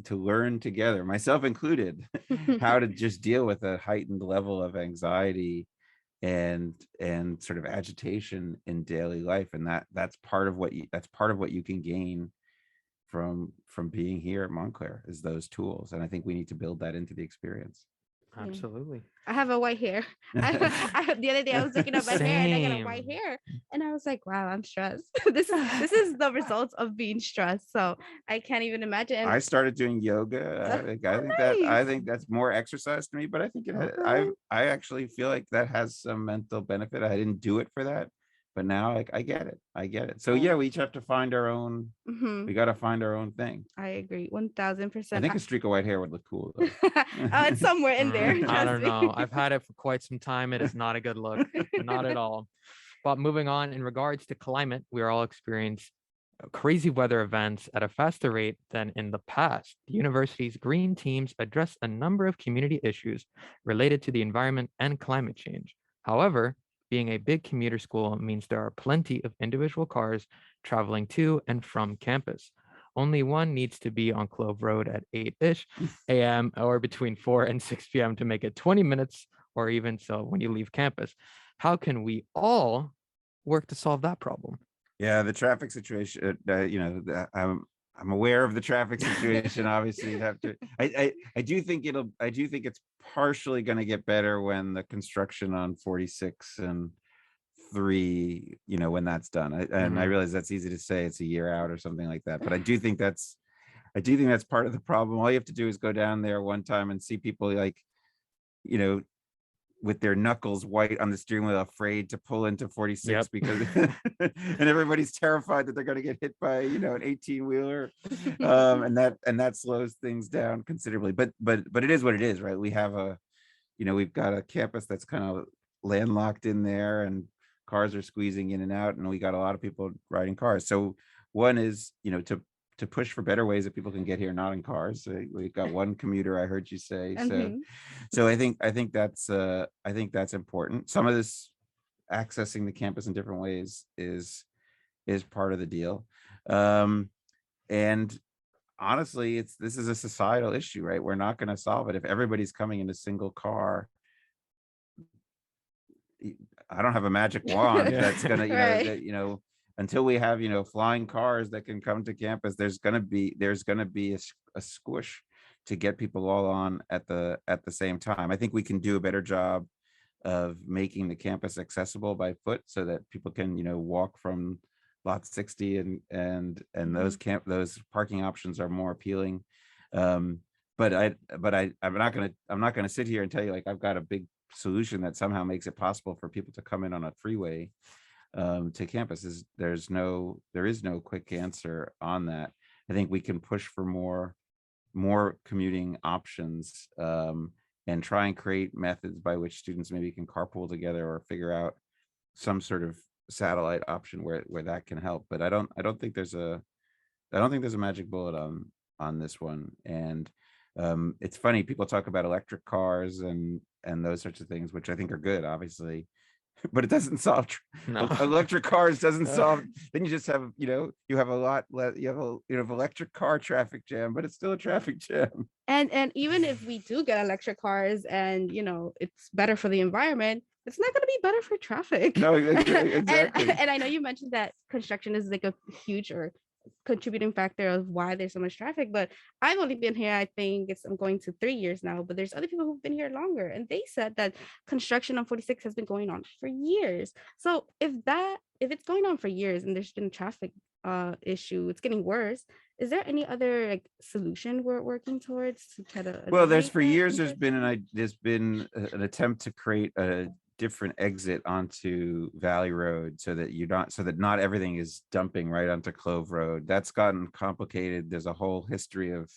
to learn together, myself included, how to just deal with a heightened level of anxiety and sort of agitation in daily life. And that's part of what you can gain from being here at Montclair, is those tools. And I think we need to build that into the experience. Yeah. Absolutely. I have a white hair. The other day I was looking at my hair and I got a white Same. hair, and I was like, "Wow, I'm stressed." This is the result of being stressed. So I can't even imagine. I started doing yoga. I Nice. think that's more exercise to me, but I think Okay. I actually feel like that has some mental benefit. I didn't do it for that, but now, like, I get it. So yeah, we each have to find our own. We got to find our own thing. I agree, I 1000%. think a streak of white hair would look cool though. It's somewhere in there. I Trust don't me. know. I've had it for quite some time. It is not a good look. Not at all. But moving on, in regards to climate, we are all experiencing crazy weather events at a faster rate than in the past. The university's green teams address a number of community issues related to the environment and climate change. However, being a big commuter school means there are plenty of individual cars traveling to and from campus. Only one needs to be on Clove Road at 8-ish a.m. or between 4 and 6 p.m. to make it 20 minutes or even so when you leave campus. How can we all work to solve that problem? Yeah, the traffic situation. I'm aware of the traffic situation. Obviously, you'd have to. I do think it's partially going to get better when the construction on 46 and 3, when that's done. And I realize that's easy to say, it's a year out or something like that, but I do think that's part of the problem. All you have to do is go down there one time and see people, like, you know, with their knuckles white on the steering wheel, afraid to pull into 46. Yep. Because and everybody's terrified that they're going to get hit by, an 18-wheeler. And that slows things down considerably. But it is what it is, right? We have we've got a campus that's kind of landlocked in there, and cars are squeezing in and out, and we got a lot of people riding cars. So one is, to push for better ways that people can get here not in cars. So we've got one commuter, I heard you say. So I think that's important. Some of this accessing the campus in different ways is part of the deal. And honestly, this is a societal issue, right? We're not going to solve it if everybody's coming in a single car. I don't have a magic wand that's gonna, Right. until we have, flying cars that can come to campus, there's gonna be a squish to get people all on at the same time. I think we can do a better job of making the campus accessible by foot, so that people can, walk from lot 60 and those parking options are more appealing. But I'm not gonna sit here and tell you like I've got a big solution that somehow makes it possible for people to come in on a freeway to campus. There is no quick answer on that. I think we can push for more commuting options, and try and create methods by which students maybe can carpool together or figure out some sort of satellite option where that can help. But I don't think there's a magic bullet on this one. And it's funny, people talk about electric cars and those sorts of things, which I think are good, obviously, but it doesn't solve No. electric cars doesn't solve. Then you just have, you have a lot less, you have electric car traffic jam, but it's still a traffic jam. And even if we do get electric cars and it's better for the environment, it's not going to be better for traffic. No, exactly. And I know you mentioned that construction is like a huge or contributing factor of why there's so much traffic, but I've only been here, I think I'm going to 3 years now, but there's other people who've been here longer, and they said that construction on 46 has been going on for years. So if it's going on for years and there's been a traffic issue, it's getting worse, is there any other like solution we're working towards to try to Well, there's alleviate for that years congestion? there's been an attempt to create a different exit onto Valley Road so that not everything is dumping right onto Clove Road. That's gotten complicated. There's a whole history of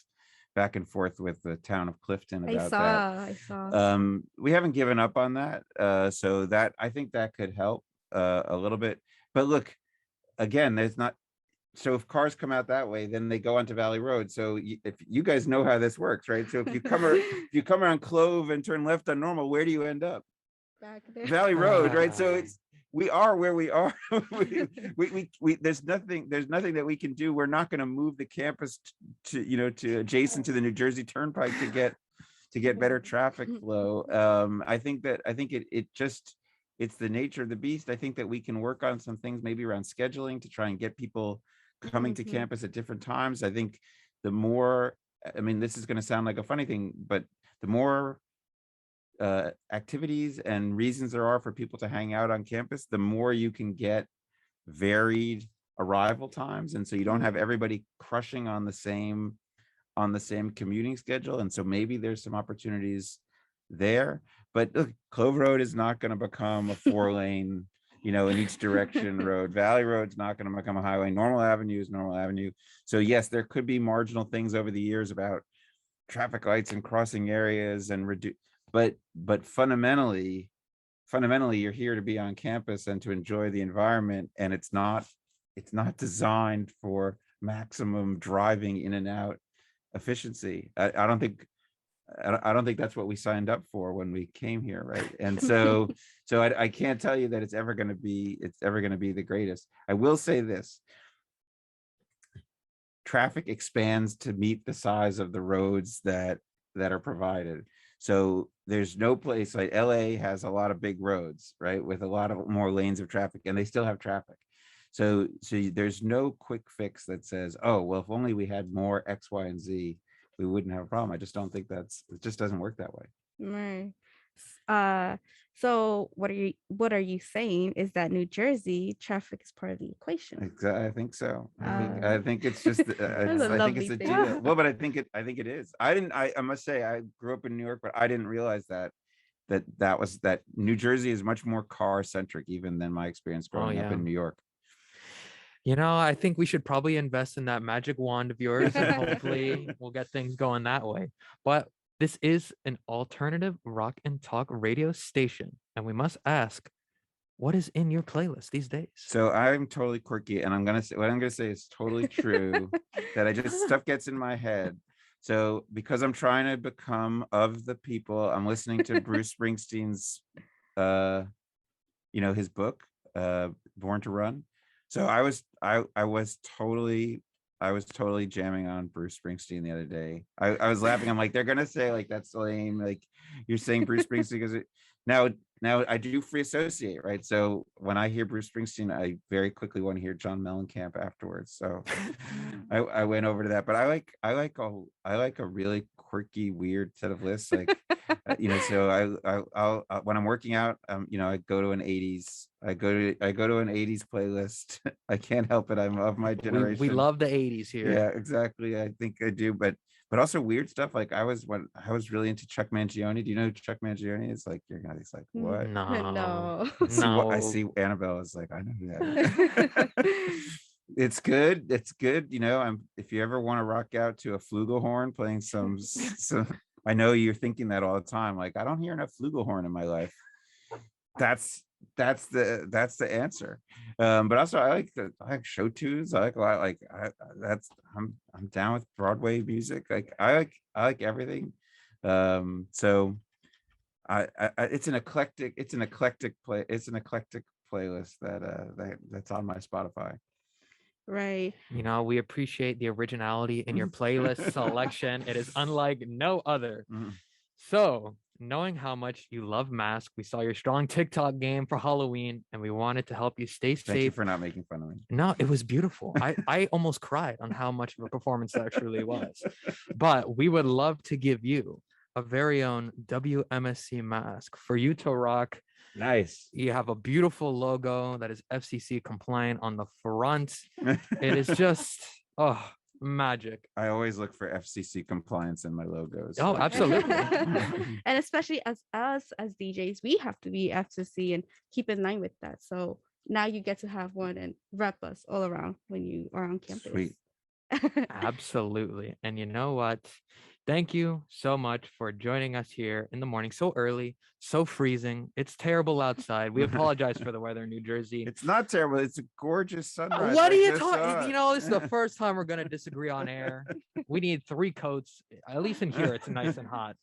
back and forth with the town of Clifton about that. I saw. We haven't given up on that. So that I think that could help a little bit. But look, again, there's not. So if cars come out that way, then they go onto Valley Road. So if you guys know how this works, right? So if you come around Clove and turn left on Normal, where do you end up? Back there. Valley Road, right? So we are where we are. we there's nothing that we can do. We're not going to move the campus to adjacent to the New Jersey Turnpike to get better traffic flow. I think it's the nature of the beast. I think that we can work on some things maybe around scheduling to try and get people coming to campus at different times. I think the more, I mean, this is going to sound like a funny thing, but the more activities and reasons there are for people to hang out on campus, the more you can get varied arrival times, and so you don't have everybody crushing on the same commuting schedule. And so maybe there's some opportunities there. But look, Clove Road is not going to become a 4-lane in each direction road. Valley Road's not going to become a highway. Normal Avenue is Normal Avenue. So yes, there could be marginal things over the years about traffic lights and crossing areas and reduce, but fundamentally you're here to be on campus and to enjoy the environment, and it's not designed for maximum driving in and out efficiency. I don't think that's what we signed up for when we came here, right? And so I can't tell you that it's ever going to be the greatest. I will say this: traffic expands to meet the size of the roads that are provided. So there's no place like LA has a lot of big roads, right, with a lot of more lanes of traffic, and they still have traffic. So there's no quick fix that says, oh, well, if only we had more X, Y, and Z, we wouldn't have a problem. I just don't think it just doesn't work that way. Right. So what are you saying is that New Jersey traffic is part of the equation? Exactly. I think so. I think it's just I think it's a deal. Well, but I think it is. I must say, I grew up in New York, but I didn't realize that New Jersey is much more car centric even than my experience growing up in New York. I think we should probably invest in that magic wand of yours, and hopefully we'll get things going that way. But this is an alternative rock and talk radio station, and we must ask, what is in your playlist these days? So I'm totally quirky, and what I'm gonna say is totally true. That stuff gets in my head. So because I'm trying to become of the people, I'm listening to Bruce Springsteen's, his book, Born to Run. So I was totally jamming on Bruce Springsteen the other day. I was laughing. I'm like, they're gonna say like that's lame. Like you're saying Bruce Springsteen because Now, I do free associate, right? So when I hear Bruce Springsteen, I very quickly want to hear John Mellencamp afterwards. So I went over to that, but I like a really quirky, weird set of lists. Like, so I'll when I'm working out, I go to an 80s. I go to an 80s playlist. I can't help it. I'm of my generation. We love the 80s here. Yeah, exactly. I think I do, but also weird stuff. Like I was really into Chuck Mangione. Do you know who Chuck Mangione is? Like he's like, what? No. I see Annabelle is like, I know who that is. It's good. It's good. If you ever want to rock out to a flugelhorn playing some, I know you're thinking that all the time. Like, I don't hear enough flugelhorn in my life. That's the answer. But also I like show tunes. I like a lot. Like I'm down with Broadway music. Like I like everything. So I it's an eclectic playlist that's on my Spotify. Right. We appreciate the originality in your playlist selection. It is unlike no other. So, knowing how much you love Mask, we saw your strong TikTok game for Halloween, and we wanted to help you stay safe. Thank you for not making fun of me. No, it was beautiful. I almost cried on how much of a performance that truly was. But we would love to give you a very own WMSC mask for you to rock. Nice. You have a beautiful logo that is FCC compliant on the front. It is just, magic. I always look for FCC compliance in my logos. Oh, absolutely. And especially as us as DJs, we have to be FCC and keep in line with that. So now you get to have one and rep us all around when you are on campus. Sweet. Absolutely. And you know what? Thank you so much for joining us here in the morning, so early, so freezing. It's terrible outside. We apologize for the weather in New Jersey. It's not terrible. It's a gorgeous sunrise. What are you talking? This is the first time we're going to disagree on air. We need 3 coats. At least in here, it's nice and hot.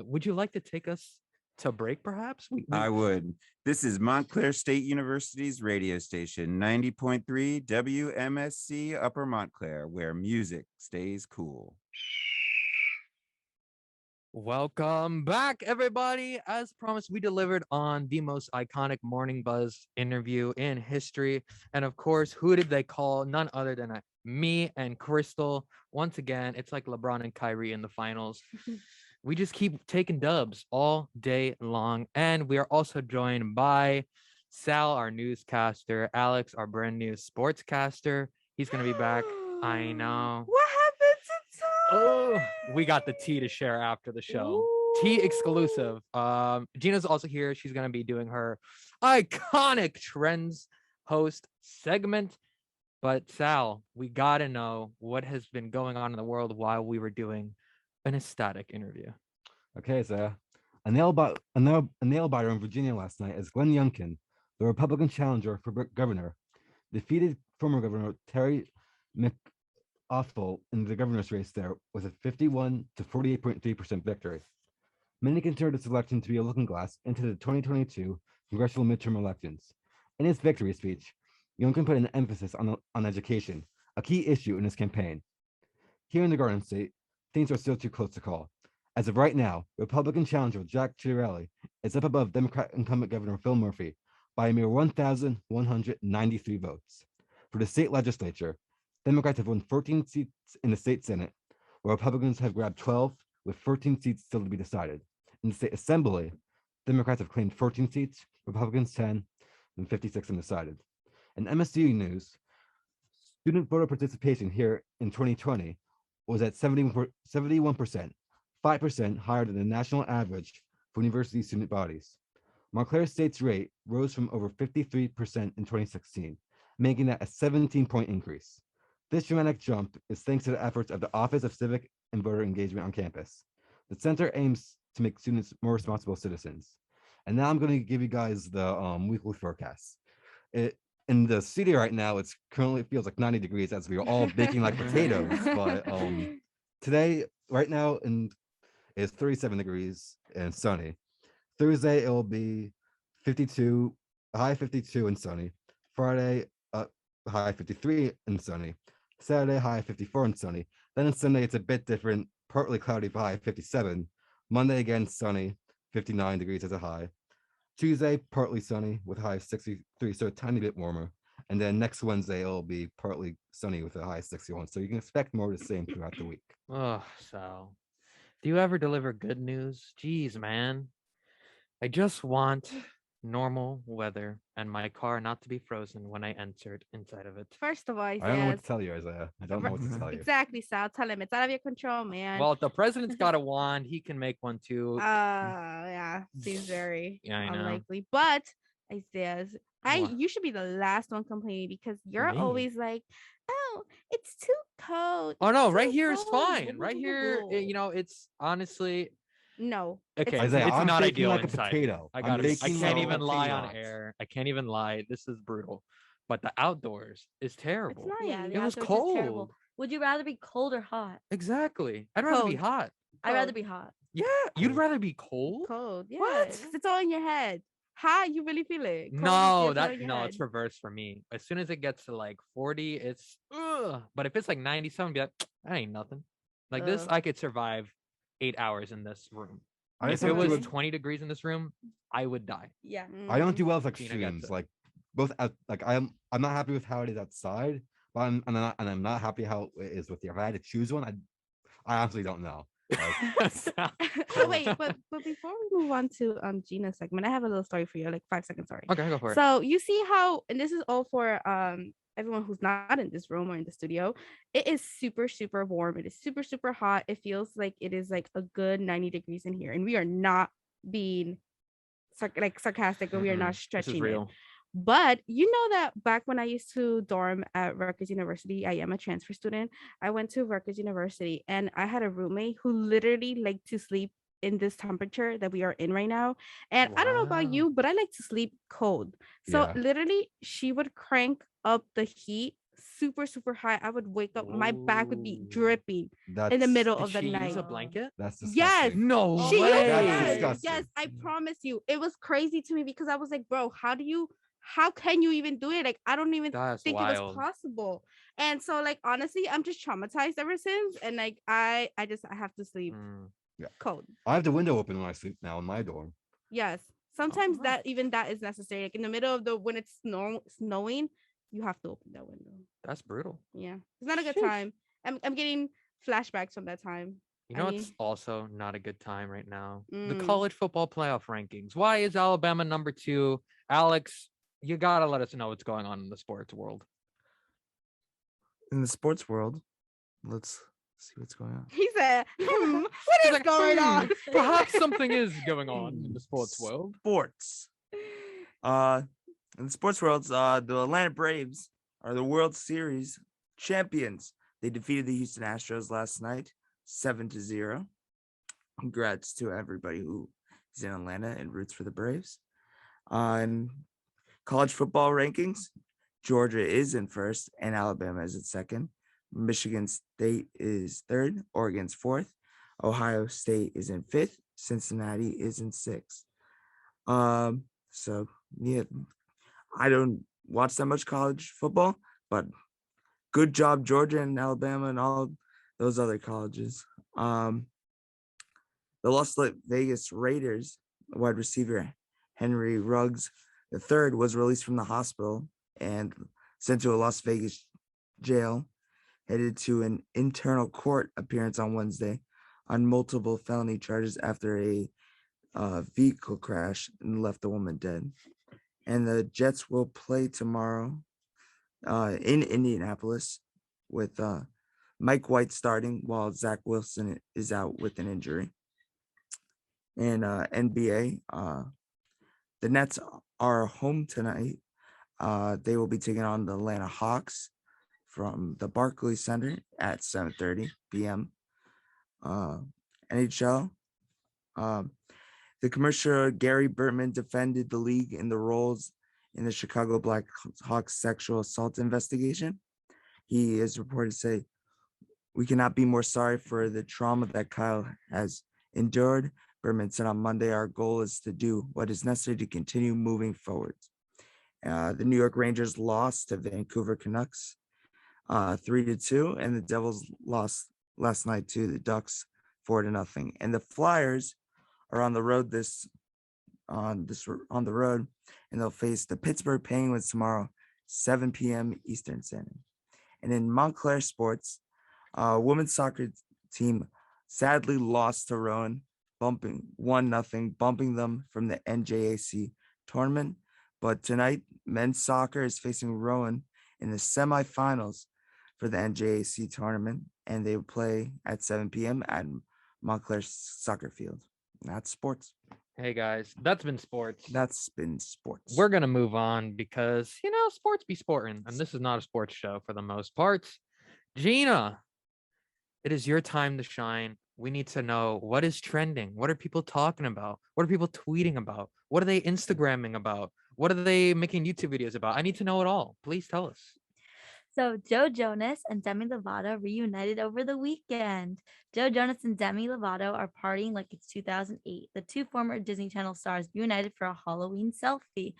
Would you like to take us to break, perhaps? I would. This is Montclair State University's radio station, 90.3 WMSC Upper Montclair, where music stays cool. Welcome back, everybody. As promised, we delivered on the most iconic Morning Buzz interview in history. And of course, who did they call? None other than me and Cristal. Once again, it's like LeBron and Kyrie in the finals. We just keep taking dubs all day long. And we are also joined by Sal, our newscaster, Alex, our brand new sportscaster. He's going to be back. I know. What happened to Tom? Oh, we got the tea to share after the show. Ooh. Tea exclusive. Gina's also here. She's going to be doing her iconic trends host segment. But Sal, we got to know what has been going on in the world while we were doing an ecstatic interview. Okay, so a nail biter in Virginia last night as Glenn Youngkin, the Republican challenger for governor, defeated former Governor Terry McAuliffe in the governor's race there with a 51 to 48.3% victory. Many consider this election to be a looking glass into the 2022 congressional midterm elections. In his victory speech, Youngkin put an emphasis on education, a key issue in his campaign. Here in the Garden State, things are still too close to call. As of right now, Republican challenger Jack Ciattarelli is up above Democrat incumbent Governor Phil Murphy by a mere 1,193 votes. For the state legislature, Democrats have won 14 seats in the state Senate, while Republicans have grabbed 12, with 14 seats still to be decided. In the state assembly, Democrats have claimed 14 seats, Republicans 10, and 56 undecided. In MSU news, student voter participation here in 2020 was at 71%, 5% higher than the national average for university student bodies. Montclair State's rate rose from over 53% in 2016, making that a 17-point increase. This dramatic jump is thanks to the efforts of the Office of Civic and Voter Engagement on campus. The center aims to make students more responsible citizens. And now I'm going to give you guys the weekly forecast. In the studio right now, it currently feels like 90 degrees as we are all baking like potatoes. But today, right now, it's 37 degrees and sunny. Thursday, it will be 52, high 52 and sunny. Friday, high 53 and sunny. Saturday, high 54 and sunny. Then on Sunday, it's a bit different, partly cloudy, high 57. Monday, again, sunny, 59 degrees as a high. Tuesday, partly sunny with a high of 63, so a tiny bit warmer. And then next Wednesday, it'll be partly sunny with a high of 61. So you can expect more of the same throughout the week. Oh, so do you ever deliver good news? Jeez, man. I just want normal weather and my car not to be frozen when I entered inside of it. First of all, I don't know what Isaiah, to tell you, Isaiah. I don't know what to tell you. exactly, Sal. Tell him it's out of your control, man. Well, if the president's got a wand, he can make one too. Yeah, seems very Yeah, I know. unlikely. But Isaiah, What? you should be the last one complaining because you're Me? always like, oh, it's too cold. Oh no, it's right too here is cold, fine. blah, Right blah, here, blah, blah." you know, it's honestly No. okay. Isaiah, It's I'm not baking ideal like a inside. potato. I I'm got. I baking can't like even a lie on peanut. air. I can't even lie. This is brutal. But the outdoors is It's terrible. nice. Yeah, the It was outdoors is terrible. cold. Would you rather be cold or hot? Exactly. I'd rather be Cold. hot. I'd rather Cold. be hot. Yeah, you'd Cold. rather be cold. Cold. Yeah. What? 'cause it's all in your head. Hot, you really feel it. Cold, No, it's all in your no, head. it's reversed for me. As soon as it gets to like 40, it's ugh. But if it's like 97, be like, that ain't nothing. Like this, Ugh. I could survive 8 hours in this room. I If just it don't was do 20 degrees in this room, I would die. Yeah. I don't Mhm. do well with Gina gets extremes. it. Like both out, like I'm not happy with how it is outside, but I'm not happy how it is with you. If I had to choose one, I honestly don't know. Wait, but before we move on to Gina's segment, I have a little story for you, like 5 seconds story. Okay, go for it. So you see how, and this is all for everyone who's not in this room or in the studio. It is super super warm. It is super super hot. It feels like it is like a good 90 degrees in here, and we are not being sarcastic, or we are not This is stretching it. real. But you know that back when I used to dorm at Rutgers University, I am a transfer student. I went to Rutgers University and I had a roommate who literally liked to sleep in this temperature that we are in right now. And I don't know about Wow. you, but I like to sleep cold. So Yeah. literally, she would crank up the heat super, super high. I would wake up, my back would be Whoa. dripping That's in the middle Did of the she night. use a blanket? That's Yes. disgusting. No Oh She my used God. yes, disgusting. yes, I promise you. It was crazy to me because I was like, bro, how can you even do it? Like, I don't even That's think it wild. was possible. And so, like, honestly, I'm just traumatized ever since. And like, I have to sleep Mm. cold. I have the window open when I sleep now in my dorm. Yes. Sometimes wow. that is necessary. Like in the middle of when it's snowing, you have to open that window. That's brutal. Yeah. It's not a good Sheesh. time. I'm getting flashbacks from that time. You I know, mean- it's also not a good time right now. The Mm. college football playoff rankings. Why is Alabama number 2? Alex, you gotta let us know what's going on in the sports world. In the sports world, let's see what's going on. He said, what He's is like, going on? Perhaps something is going on in the sports world. Sports. In the sports world, the Atlanta Braves are the World Series champions. They defeated the Houston Astros last night, 7-0. Congrats to everybody who is in Atlanta and roots for the Braves. In college football rankings, Georgia is in first and Alabama is in second. Michigan State is third, Oregon's fourth, Ohio State is in fifth, Cincinnati is in sixth. So yeah, I don't watch that much college football, but good job, Georgia and Alabama and all those other colleges. The Las Vegas Raiders wide receiver Henry Ruggs III was released from the hospital and sent to a Las Vegas jail, headed to an internal court appearance on Wednesday on multiple felony charges after a vehicle crash and left the woman dead. And the Jets will play tomorrow in Indianapolis with Mike White starting while Zach Wilson is out with an injury. And NBA, the Nets are home tonight. They will be taking on the Atlanta Hawks from the Barclays Center at 7:30 p.m. NHL, the commissioner Gary Bertman defended the league in the roles in the Chicago Blackhawks sexual assault investigation. He is reported to say, "We cannot be more sorry for the trauma that Kyle has endured." Bertman said on Monday, "Our goal is to do what is necessary to continue moving forward." The New York Rangers lost to Vancouver Canucks 3-2, and the Devils lost last night to the Ducks 4-0. And the Flyers are on the road this on the road, and they'll face the Pittsburgh Penguins tomorrow, 7 p.m. Eastern Standard. And in Montclair sports, women's soccer team sadly lost to Rowan, bumping 1-0, bumping them from the NJAC tournament. But tonight, men's soccer is facing Rowan in the semifinals for the NJAC tournament, and they will play at 7 p.m. at Montclair Soccer Field. That's sports. Hey guys, that's been sports. That's been sports. We're gonna move on because sports be sporting, and this is not a sports show for the most part. Gina, it is your time to shine. We need to know what is trending. What are people talking about? What are people tweeting about? What are they Instagramming about? What are they making YouTube videos about? I need to know it all. Please tell us. So Joe Jonas and Demi Lovato reunited over the weekend. Joe Jonas and Demi Lovato are partying like it's 2008. The two former Disney Channel stars reunited for a Halloween selfie.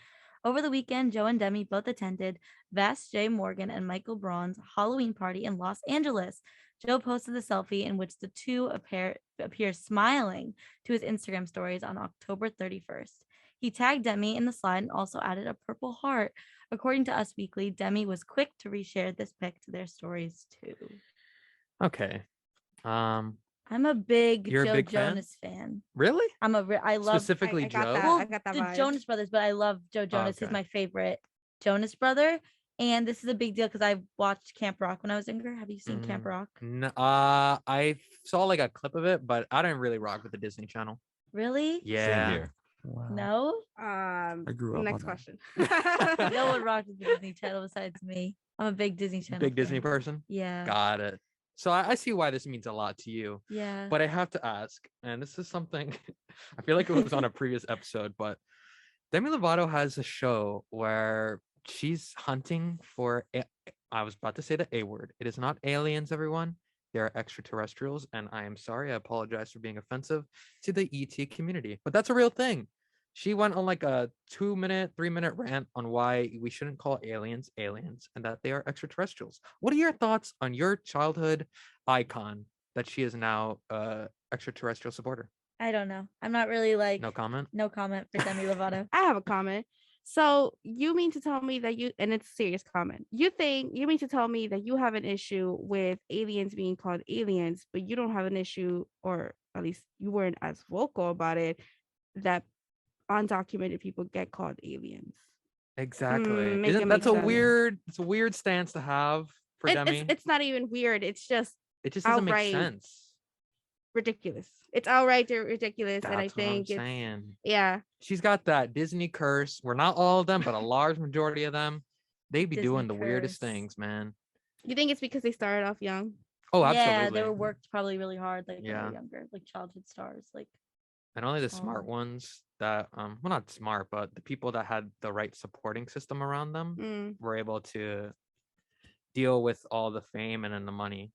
Over the weekend, Joe and Demi both attended Vass J. Morgan and Michael Braun's Halloween party in Los Angeles. Joe posted the selfie in which the two appear smiling to his Instagram stories on October 31st. He tagged Demi in the slide and also added a purple heart. According to Us Weekly, Demi was quick to reshare this pic to their stories too. Okay. I'm a big You're a Joe big fan? Jonas fan. Really? I love Specifically I got Joe. that. well, I got that the vibe. Jonas Brothers, but I love Joe Jonas. He's okay. my favorite Jonas brother. And this is a big deal because I watched Camp Rock when I was younger. Have you seen Camp Rock? No, I saw like a clip of it, but I didn't really rock with the Disney Channel. Really? Yeah. Same here. Wow. No? I grew up Next on that. question. No one rocked with the Disney Channel besides me. I'm a big Disney Channel Big Disney fan. person. Yeah. Got it. So I see why this means a lot to you. Yeah. But I have to ask, and this is something I feel like it was on a previous episode, but Demi Lovato has a show where she's hunting for I was about to say the A word. It is not aliens, everyone. They are extraterrestrials, and I am sorry. I apologize for being offensive to the ET community, but that's a real thing. She went on like a 2-minute, 3-minute rant on why we shouldn't call aliens aliens and that they are extraterrestrials. What are your thoughts on your childhood icon that she is now extraterrestrial supporter? I don't know. I'm not really like No comment. no comment for Demi Lovato. I have a comment. So you mean to tell me that and it's a serious comment. You mean to tell me that you have an issue with aliens being called aliens, but you don't have an issue, or at least you weren't as vocal about it, that undocumented people get called aliens. Exactly. Make it Isn't make that's a sense. weird? It's a weird stance to have for Demi. It's not even weird. It's just It just doesn't make outright sense. ridiculous. It's outright ridiculous, and I That's what I'm think it's saying. yeah. She's got that Disney curse. We're not all of them, but a large majority of them. They be Disney doing the weirdest curse. things, man. You think it's because they started off young? Oh, Yeah, absolutely. they were worked probably really hard, like when they Yeah. were younger, like childhood stars. Like And only the smart Oh. ones that well, not smart, but the people that had the right supporting system around them Mm. were able to deal with all the fame and then the money.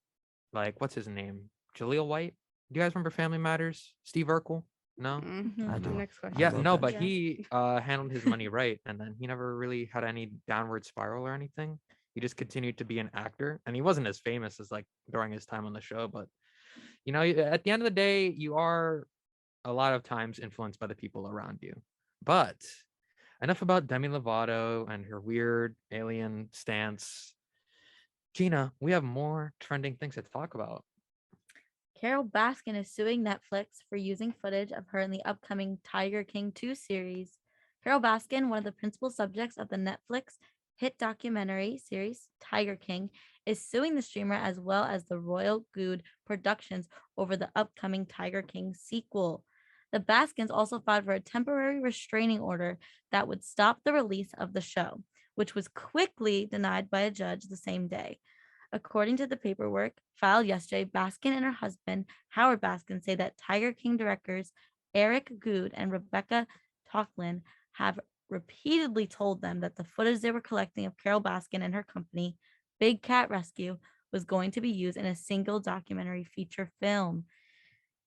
Like, what's his name? Jaleel White? Do you guys remember Family Matters? Steve Urkel? No? Mhm. I do. Next question. Yeah, love no, that but show. he handled his money right, and then he never really had any downward spiral or anything. He just continued to be an actor, and he wasn't as famous as like during his time on the show. But at the end of the day, you are a lot of times influenced by the people around you. But enough about Demi Lovato and her weird alien stance. Gina, we have more trending things to talk about. Carol Baskin is suing Netflix for using footage of her in the upcoming Tiger King 2 series. Carol Baskin, one of the principal subjects of the Netflix hit documentary series Tiger King, is suing the streamer as well as the Royal Good Productions over the upcoming Tiger King sequel. The Baskins also filed for a temporary restraining order that would stop the release of the show, which was quickly denied by a judge the same day. According to the paperwork filed yesterday, Baskin and her husband, Howard Baskin, say that Tiger King directors Eric Good and Rebecca Tocklin have repeatedly told them that the footage they were collecting of Carol Baskin and her company, Big Cat Rescue, was going to be used in a single documentary feature film.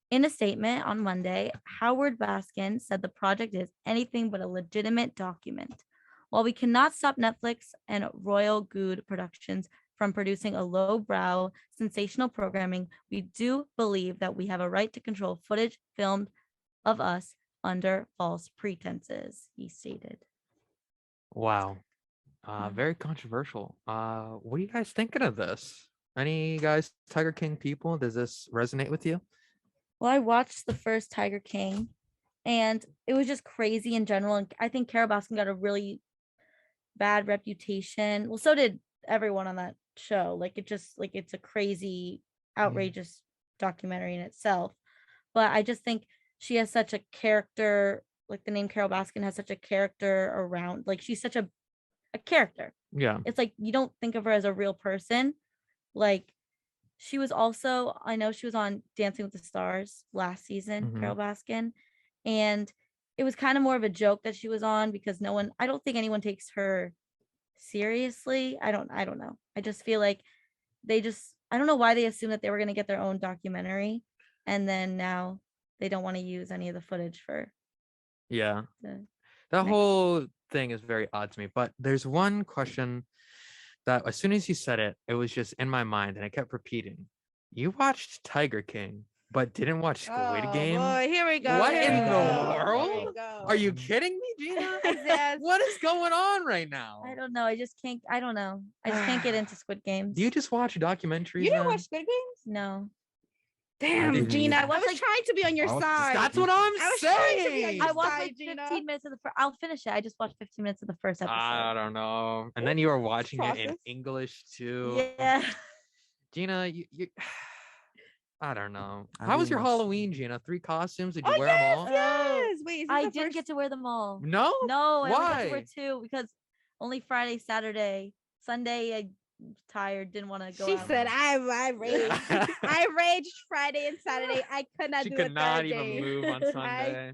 In a statement on Monday, Howard Baskin said the project is anything but a legitimate document. While we cannot stop Netflix and Royal Good Productions from producing a lowbrow, sensational programming, we do believe that we have a right to control footage filmed of us under false pretenses, he stated. Wow. Very controversial. What are you guys thinking of this? Any guys Tiger King people? Does this resonate with you? Well, I watched the first Tiger King and it was just crazy in general. And I think Carol Baskin got a really bad reputation. Well, so did everyone on that show. Like it just like it's a crazy, outrageous documentary in itself. But I just think she has such a character, like the name Carol Baskin has such a character around, like she's such a character. Yeah. It's like you don't think of her as a real person. Like she was also, I know she was on Dancing with the Stars last season, Mhm. Carol Baskin, and it was kind of more of a joke that she was on because I don't think anyone takes her seriously. I don't know. I just feel like I don't know why they assumed that they were going to get their own documentary and then now they don't want to use any of the footage for Yeah. the That next. whole thing is very odd to me. But there's one question that as soon as you said it, it was just in my mind and I kept repeating. You watched Tiger King, but didn't watch Squid Game? Boy, here we go. What here in we the go, world? here we go. Are you kidding me, Gina? Yes. What is going on right now? I don't know. I just can't get into Squid Games. Do you just watch documentaries? You didn't then? watch Squid Games? No. Damn, didn't Gina. either. I was trying to be on your I was- side. That's what I'm I was trying to be on saying. your I watched side, like Gina. 15 minutes of the first. I'll finish it. I just watched 15 minutes of the first episode. I don't know. And then you were watching it in Process. English too. Yeah. Gina, you I don't know. I How was your didn't watch- Halloween, Gina? 3 costumes? Did you Oh, wear yes, them all? yes. Wait, is this I the didn't first- get to wear them all. No? No, I only got to wear Why? 2 because only Friday, Saturday, Sunday I tired, didn't want to go She out. said, I raged. I raged Friday and Saturday. I could not She do could it not third even day. move on Sunday.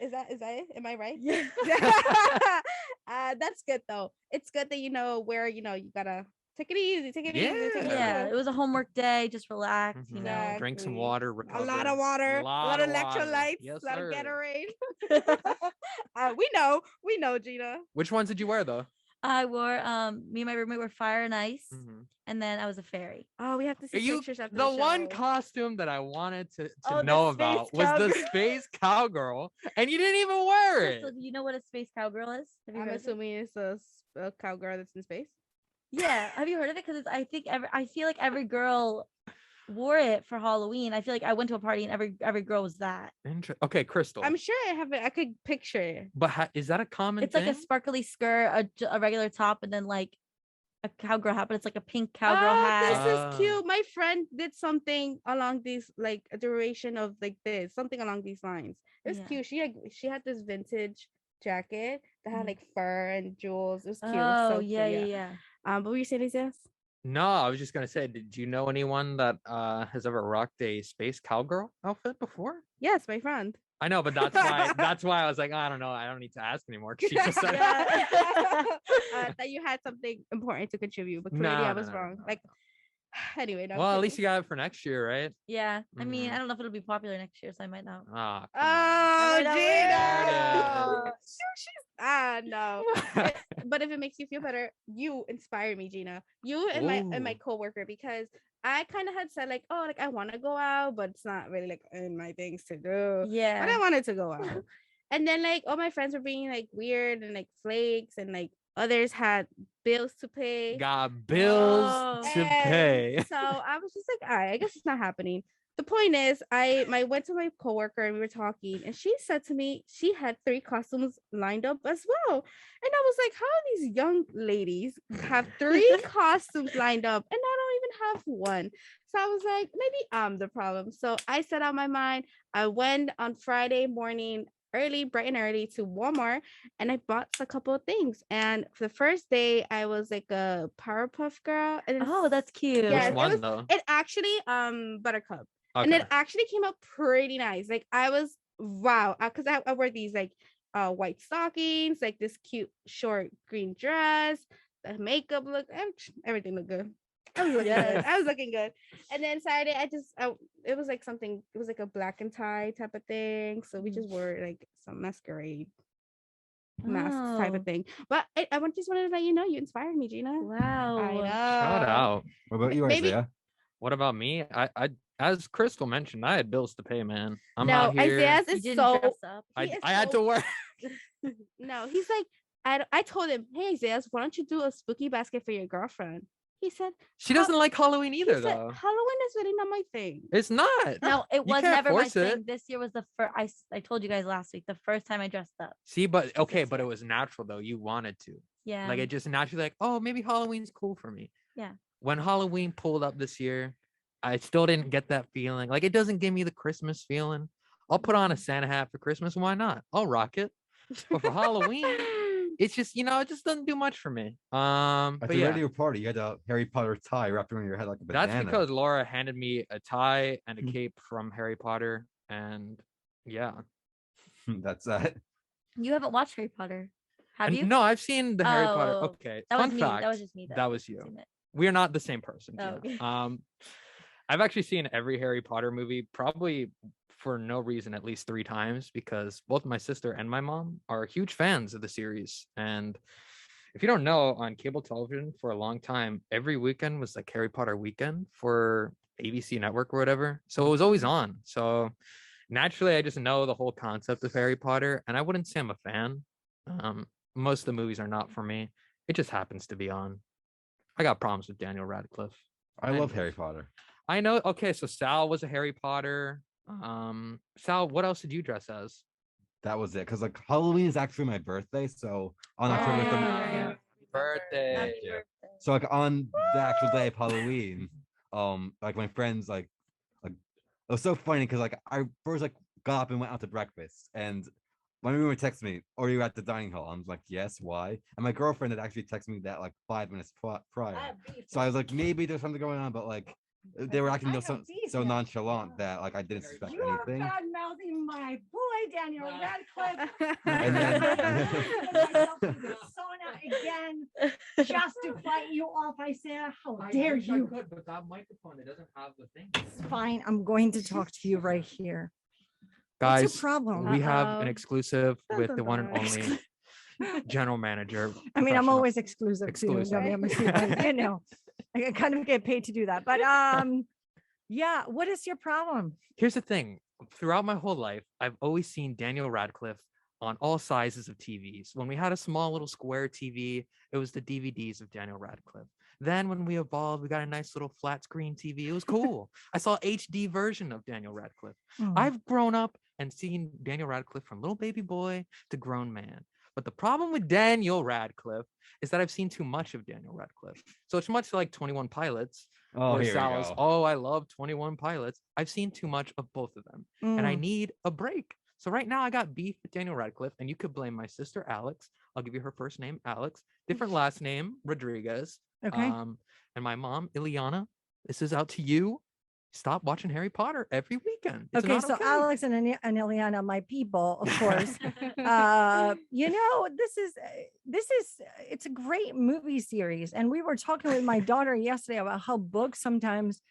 Is that it? Am I right? Yeah. That's good though. It's good that you know where you gotta take it easy. Take it easy. Take it Yeah, slow. it was a homework day, just relax, you Mhm. know. Drink some Exactly. water, A recover. lot of water, a lot of water. electrolytes, Yes, a lot sir. of Gatorade. We know, Gina. Which ones did you wear though? I wore me and my roommate were fire and ice, Mhm. and then I was a fairy. Oh, we have to see Are you pictures after the the one show. costume that I wanted to Oh, the know space about was the cowgirl. space cowgirl, and you didn't even wear it. Crystal, do you know what a space cowgirl is? Have you I'm heard of it? assuming it's a cowgirl that's in space. Yeah, have you heard of it? Because I feel like every girl wore it for Halloween. I feel like I went to a party and every girl was that. Okay, Crystal. I'm sure I have it. I could picture it. But is that a common It's thing? like a sparkly skirt, a regular top, and then like a cowgirl hat, but it's like a pink cowgirl hat. This Ah. is cute. My friend did something along these like a duration of like this, something along these lines. It was Yeah. cute. She had this vintage jacket that had Mhm. like fur and jewels. It was cute. Oh, So yeah, cute, yeah. But were you saying, Isaias? No, I was just gonna say, did you know anyone that has ever rocked a space cowgirl outfit before? Yes, my friend. I know, but that's why I was like, I don't know, I don't need to ask anymore. 'Cause she just said Yeah. That you had something important to contribute, but No, clearly I no, was no, wrong. no, Like, anyway, no. Well, at least you got it for next year, right? Yeah. I mean, Mhm. I don't know if it'll be popular next year, so I might not. Ah, Oh, I might not wear Gina! There No. But if it makes you feel better, you inspired me, Gina. You and my Ooh. coworker, because I kind of had said like, oh, like I want to go out, but it's not really like in my things to do. But I Yeah. wanted to go out. And then like all my friends were being like weird and like flakes, and like others had bills to pay. Got bills Oh. to pay. So I was just like, all right, I guess it's not happening. The point is, I went to my coworker and we were talking, and she said to me she had 3 costumes lined up as well. And I was like, how these young ladies have 3 costumes lined up and I don't even have one? So I was like, maybe I'm the problem. So I set out my mind. I went on Friday morning early, bright and early, to Walmart, and I bought a couple of things. And for the first day, I was like a Powerpuff Girl. And Oh, that's cute. Yeah, Which one was- though? it actually Buttercup. And Okay. it actually came out pretty nice. Like I was wow, because I wear these like white stockings, like this cute short green dress, the makeup look, everything looked good. I was looking good. Yes. I was looking good. And then Saturday, it was like something. It was like a black and tie type of thing. So we just wore like some masquerade mask type Oh, of thing. But just wanted to let you know, you inspired me, Gina. wow. I know. Shout out. What about you, maybe- Isaiah? What about me? I as Cristal mentioned, I had bills to pay, man. I'm no, out here. Isaias You is didn't so. dress up. I, he is I had so- to work. No, he's like, I told him, hey, Isaias, why don't you do a spooky basket for your girlfriend? He said, She "How-" doesn't like Halloween he either, said, though. Halloween is really not my thing. It's not. No, it You was can't never my force it. thing. This year was the first. I told you guys last week, the first time I dressed up. See, but Just okay, this but it year. was natural though. You wanted to. Yeah. Like it just naturally like, oh, maybe Halloween's cool for me. Yeah. When Halloween pulled up this year, I still didn't get that feeling. Like it doesn't give me the Christmas feeling. I'll put on a Santa hat for Christmas. Why not? I'll rock it. But for Halloween, it's just it just doesn't do much for me. At But the yeah, radio party, you had a Harry Potter tie wrapped around your head like a banana. that's because Laura handed me a tie and a cape from Harry Potter, and yeah. That's that. You haven't watched Harry Potter, have And you? no, I've seen the Harry Potter. Oh, Okay, that fun was me. fact. That was just me. That was you. seen it. We are not the same person. Oh, Gina. okay. I've actually seen every Harry Potter movie, probably for no reason, at least 3 times, because both my sister and my mom are huge fans of the series. And if you don't know, on cable television for a long time, every weekend was like Harry Potter weekend for ABC Network or whatever. So it was always on. So naturally, I just know the whole concept of Harry Potter, and I wouldn't say I'm a fan. Most of the movies are not for me. It just happens to be on. I got problems with Daniel Radcliffe. I love Anyways. Harry Potter. I know. Okay, so Sal was a Harry Potter. Sal, what else did you dress as? That was it. Because like Halloween is actually my birthday, so on October Oh, 3rd. yeah. Birthday. Happy Yeah. birthday. So like on the actual day of Halloween, like my friends like it was so funny because like I first like got up and went out to breakfast, and my roommate texted me, "Are you at the dining hall?" I'm like, "Yes." Why? And my girlfriend had actually texted me that like 5 minutes prior. So I was like, maybe there's something going on, but like they were acting so nonchalant that like I didn't suspect You are anything. bad mouthing my boy, Daniel Radcliffe. And then- Myself to the sauna again just to fight you off. I say, how dare you? But that microphone, it doesn't have the thing. It's fine. I'm going to talk to you right here. Guys, What's your problem? we have an Uh-oh. exclusive with the one and Bye-bye. only general manager. I mean, I'm professional. always exclusive, Exclusive. to WMC, but, you know, I kind of get paid to do that. But yeah, what is your problem? Here's the thing. Throughout my whole life, I've always seen Daniel Radcliffe on all sizes of TVs. When we had a small little square TV, it was the DVDs of Daniel Radcliffe. Then when we evolved, we got a nice little flat screen TV. It was cool. I saw HD version of Daniel Radcliffe. Oh, I've grown up and seen Daniel Radcliffe from little baby boy to grown man. But the problem with Daniel Radcliffe is that I've seen too much of Daniel Radcliffe. So it's much like 21 Pilots. Oh, where here we Sal's, go. oh, I love 21 Pilots. I've seen too much of both of them, and I mm. need a break. So right now I got beef with Daniel Radcliffe, and you could blame my sister Alex. I'll give you her first name, Alex. Different last name, Rodriguez. Okay. And my mom, Ileana. This is out to you. Stop watching Harry Potter every weekend. It's Okay, not so okay. Alex and Eliana, my people, of course. You know, it's a great movie series. And we were talking with my daughter yesterday about how books sometimes,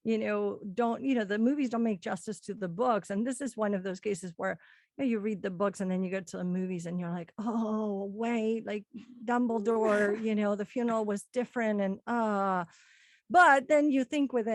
the movies don't make justice to the books. And this is one of those cases where you read the books and then you get to the movies and you're like, oh, wait, like Dumbledore, the funeral was different. And but then you think with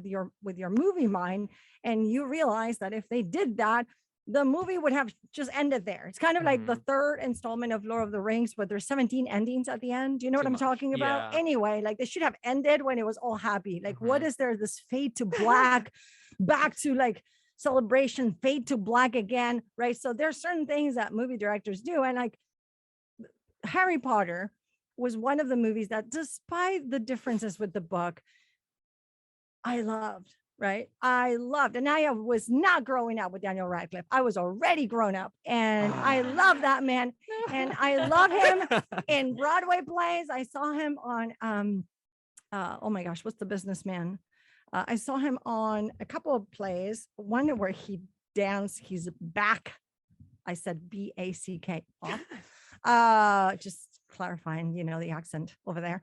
your movie mind, and you realize that if they did that, the movie would have just ended there. It's kind of like the third installment of Lord of the Rings, but there's 17 endings at the end. Do you know what Too I'm much. talking about? Yeah. Anyway, like they should have ended when it was all happy. Like, what is there? This fade to black, back to like celebration, fade to black again, right? So there's certain things that movie directors do, and like Harry Potter was one of the movies that, despite the differences with the book, I loved, right? I loved. And I was not growing up with Daniel Radcliffe. I was already grown up, and I love that man. And I love him in Broadway plays. I saw him on, oh my gosh, what's the businessman? I saw him on a couple of plays, one where he danced his back. I said B-A-C-K off. Just clarifying, the accent over there.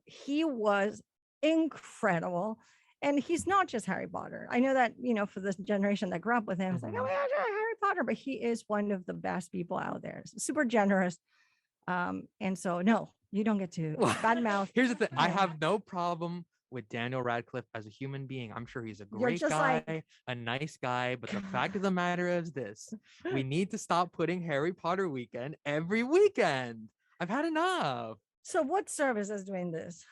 He was incredible. And he's not just Harry Potter. I know that, for this generation that grew up with him, it's like, oh my gosh, Harry Potter, but he is one of the best people out there. Super generous. And so, no, you don't get to badmouth. Here's the thing. I have no problem with Daniel Radcliffe as a human being. I'm sure he's a You're great just guy, like, a nice guy, but the fact of the matter is this: we need to stop putting Harry Potter weekend every weekend. I've had enough. so what service is doing this?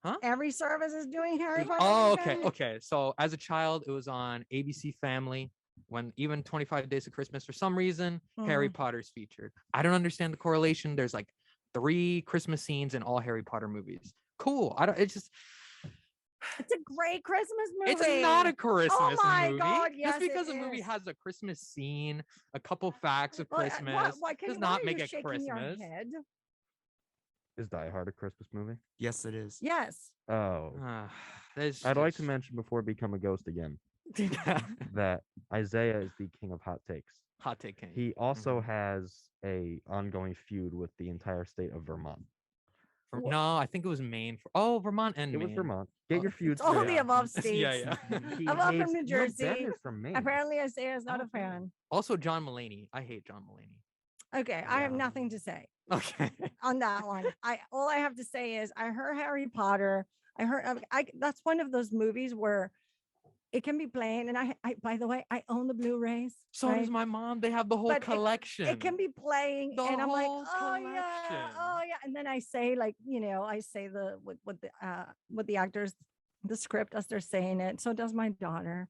Huh? Every service is doing Harry Potter. Oh, okay, weekend? okay. So as a child, it was on ABC Family. When even 25 Days of Christmas, for some reason, Harry Potter's featured. I don't understand the correlation. There's like 3 Christmas scenes in all Harry Potter movies. Cool. I don't. It's just. It's a great Christmas movie. It's not a Christmas Oh my movie. God, yes, Just because it a movie is. has a Christmas scene, a couple facts of Well, Christmas, does not make it shaking your Christmas. head? Is Die Hard a Christmas movie? Yes, it is. Yes. Oh, There's I'd like to just- mention before I become a ghost again that Isaiah is the king of hot takes. Hot take king. He also has a ongoing feud with the entire state of Vermont. No, I think it was Maine. Vermont and It Maine. was Vermont. Get your feuds It's all straight. the Yeah. above states. Yeah, yeah. I'm up from hates- New no, Jersey. Ben is from Maine. Apparently, Isaiah is not a Oh, fan. Also, John Mulaney. I hate John Mulaney. Okay, I have Yeah. nothing to say Okay. on that one. All I have to say is I heard Harry Potter. I heard that's one of those movies where it can be playing, and I by the way, I own the Blu-rays. So right? does my mom. They have the whole But collection. It can be playing, The and I'm like, whole oh yeah, collection. oh yeah, and then I say like, I say the what the actors, the script as they're saying it. So does my daughter.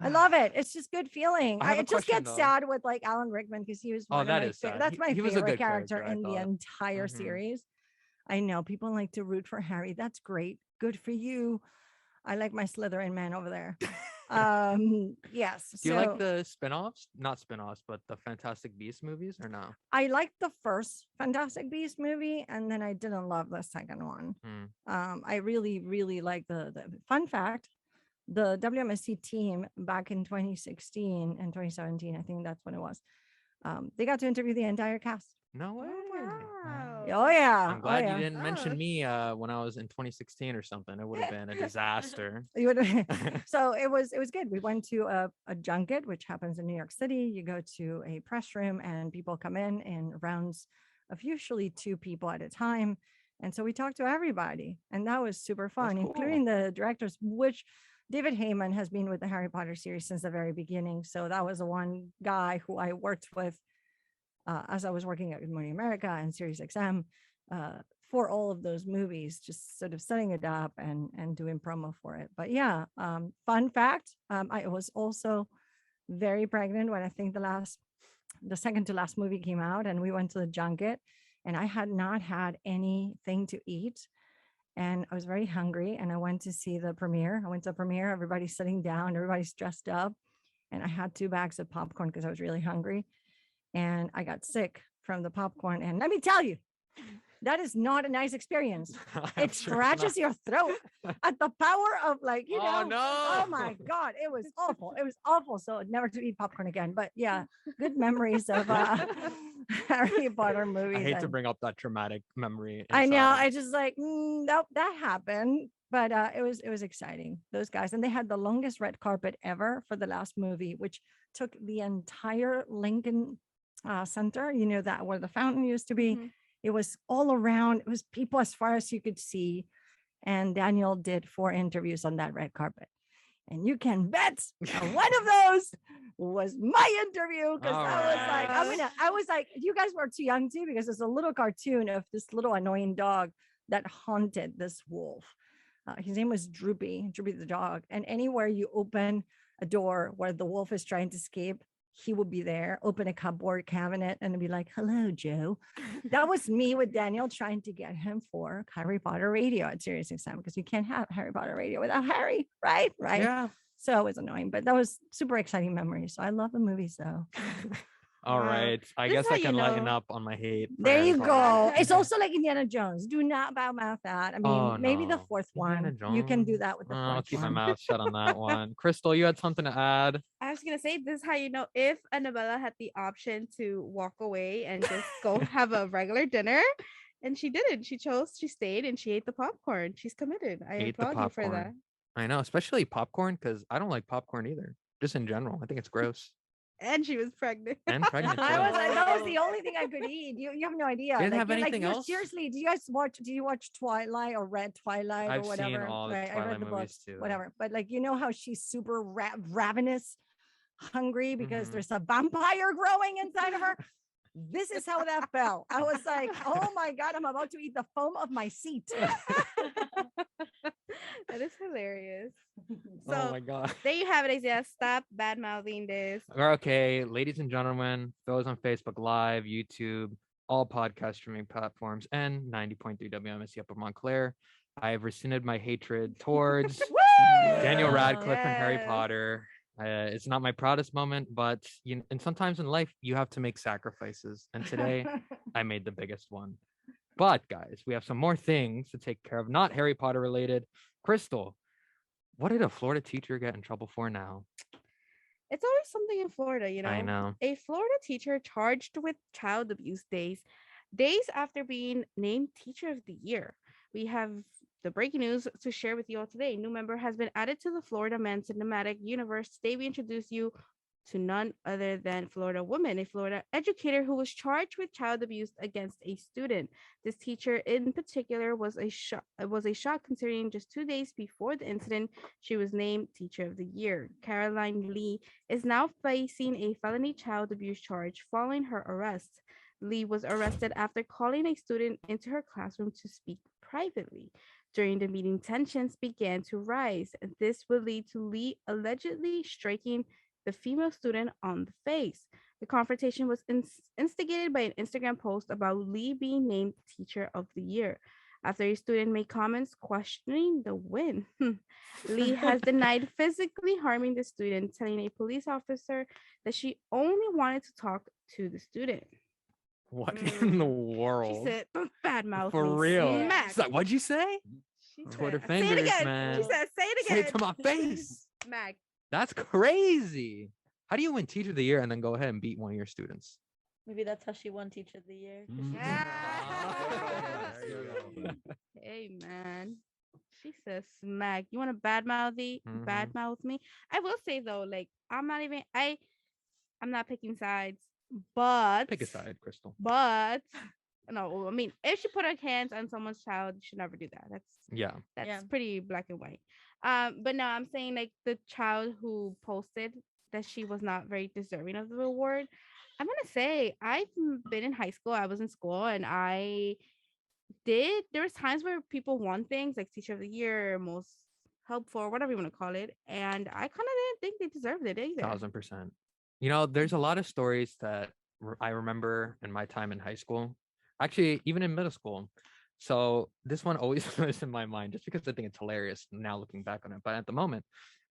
I love it. It's just good feeling. I have a It just question, gets though. sad with like Alan Rickman because he was Oh, one of that my is sad. that's my He was a favorite good character character, I in the thought. entire Mhm. series. I know people like to root for Harry. That's great. Good for you. I like my Slytherin man over there. Yes. Do you like so the spin-offs? Not spin-offs, but the Fantastic Beasts movies, or no? I liked the first Fantastic Beasts movie, and then I didn't love the second one. I really, really like the fun fact. The WMSC team back in 2016 and 2017, I think that's when it was. They got to interview the entire cast. No way. Wow. Oh yeah. I'm glad oh, you yeah. didn't mention Oh. me when I was in 2016 or something. It would have been a disaster. You would- so it was good. We went to a junket, which happens in New York City. You go to a press room and people come in rounds of usually 2 people at a time. And so we talked to everybody, and that was super fun, cool. including the directors, which David Heyman has been with the Harry Potter series since the very beginning. So that was the one guy who I worked with as I was working at Good Morning America and Sirius XM for all of those movies, just sort of setting it up and doing promo for it. But yeah, fun fact, I was also very pregnant when I think the second to last movie came out, and we went to the junket, and I had not had anything to eat. And I was very hungry, and I went to see the premiere. I went to the premiere, everybody's sitting down, everybody's dressed up. And I had 2 bags of popcorn because I was really hungry. And I got sick from the popcorn. And let me tell you, that is not a nice experience. I'm It sure scratches not. your throat at the power of like, Oh, oh no. my God, it was awful. It was awful. So never to eat popcorn again. But yeah, good memories of Harry Potter movies. I hate to and- bring up that traumatic memory. I know. inside. I just like, nope, that happened. But it was exciting. Those guys, and they had the longest red carpet ever for the last movie, which took the entire Lincoln Center. You know that where the fountain used to be. Mhm. It was all around. It was people as far as you could see. And Daniel did 4 interviews on that red carpet. And you can bet one of those was my interview because I was like, you guys were too young too, because there's a little cartoon of this little annoying dog that haunted this wolf. His name was Droopy the dog. And anywhere you open a door where the wolf is trying to escape, he would be there, open a cupboard cabinet and be like, hello, Joe. That was me with Daniel trying to get him for Harry Potter radio at Sirius XM, because you can't have Harry Potter radio without Harry, right? Right. Yeah. So it was annoying, but that was super exciting memories. So I love the movies though. All Wow. right. I This is guess how I you can lighten know. up on my hate. for There Harry you Potter. go. It's also like Indiana Jones. Do not badmouth that. I mean, Oh, maybe the no. 4th Indiana one. You can do Jones. that with the I'll 4th keep my one. mouth shut on that one. Crystal, you had something to add? I was gonna say this is how you know if Annabella had the option to walk away and just go have a regular dinner, and she didn't. She stayed and she ate the popcorn. She's committed. I Ate the applaud you for that. popcorn. I know, especially popcorn, because I don't like popcorn either. Just in general, I think it's gross. And she was pregnant. And pregnant. I was too. that was the only thing I could eat. You have no idea. They didn't Like, have anything else? Seriously, do you guys watch? Do you watch Twilight or read Twilight I've or whatever? seen all the Right, I Twilight read the movies books, too. whatever. But like, you know how she's super ravenous, hungry because Mhm. there's a vampire growing inside of her. This is how that felt. I was like, oh my god, I'm about to eat the foam of my seat. That is hilarious. Oh So my god. there you have it, Isaiah. Stop bad mouthing this. Okay, ladies and gentlemen, those on Facebook Live, YouTube, all podcast streaming platforms, and 90.3 WMSC Upper Montclair, I have rescinded my hatred towards Daniel Radcliffe and Harry Yes. Potter. It's not my proudest moment, but and sometimes in life you have to make sacrifices. And today I made the biggest one. But guys, we have some more things to take care of, not Harry Potter related. Cristal, what did a Florida teacher get in trouble for now? It's always something in Florida, you know. I know. A Florida teacher charged with child abuse days after being named Teacher of the Year. We have the breaking news to share with you all today. New member has been added to the Florida Man Cinematic Universe. Today we introduce you to none other than Florida Woman, a Florida educator who was charged with child abuse against a student. This teacher in particular was a shock considering just 2 days before the incident, she was named Teacher of the Year. Caroline Lee is now facing a felony child abuse charge following her arrest. Lee was arrested after calling a student into her classroom to speak privately. During the meeting, tensions began to rise, and this would lead to Lee allegedly striking the female student on the face. The confrontation was instigated by an Instagram post about Lee being named Teacher of the Year. After a student made comments questioning the win, Lee has denied physically harming the student, telling a police officer that she only wanted to talk to the student. What in the She world? said, "Don't bad mouth For me, real. smack." So, what'd you say? She Twitter said, "Say it fingers, again." man. She said, "Say it Say again." it to my face. Smack. That's crazy. How do you win Teacher of the Year and then go ahead and beat one of your students? Maybe that's how she won Teacher of the Year. 'cause she Yeah. Hey man. She says smack. You want to badmouth me? I will say though, like I'm not picking sides, but Pick a side, Cristal. But no, I mean if she put her hands on someone's child, you should never do that. That's Yeah. Yeah. pretty black and white. But no, I'm saying like the child who posted that she was not very deserving of the reward. I'm gonna say I've been in high school. I was in school and there was times where people won things like Teacher of the Year, most helpful, whatever you want to call it, and I kind of didn't think they deserved it either. 1000%. You know, there's a lot of stories that I remember in my time in high school, actually, even in middle school. So this one always lives in my mind just because I think it's hilarious now looking back on it. But at the moment,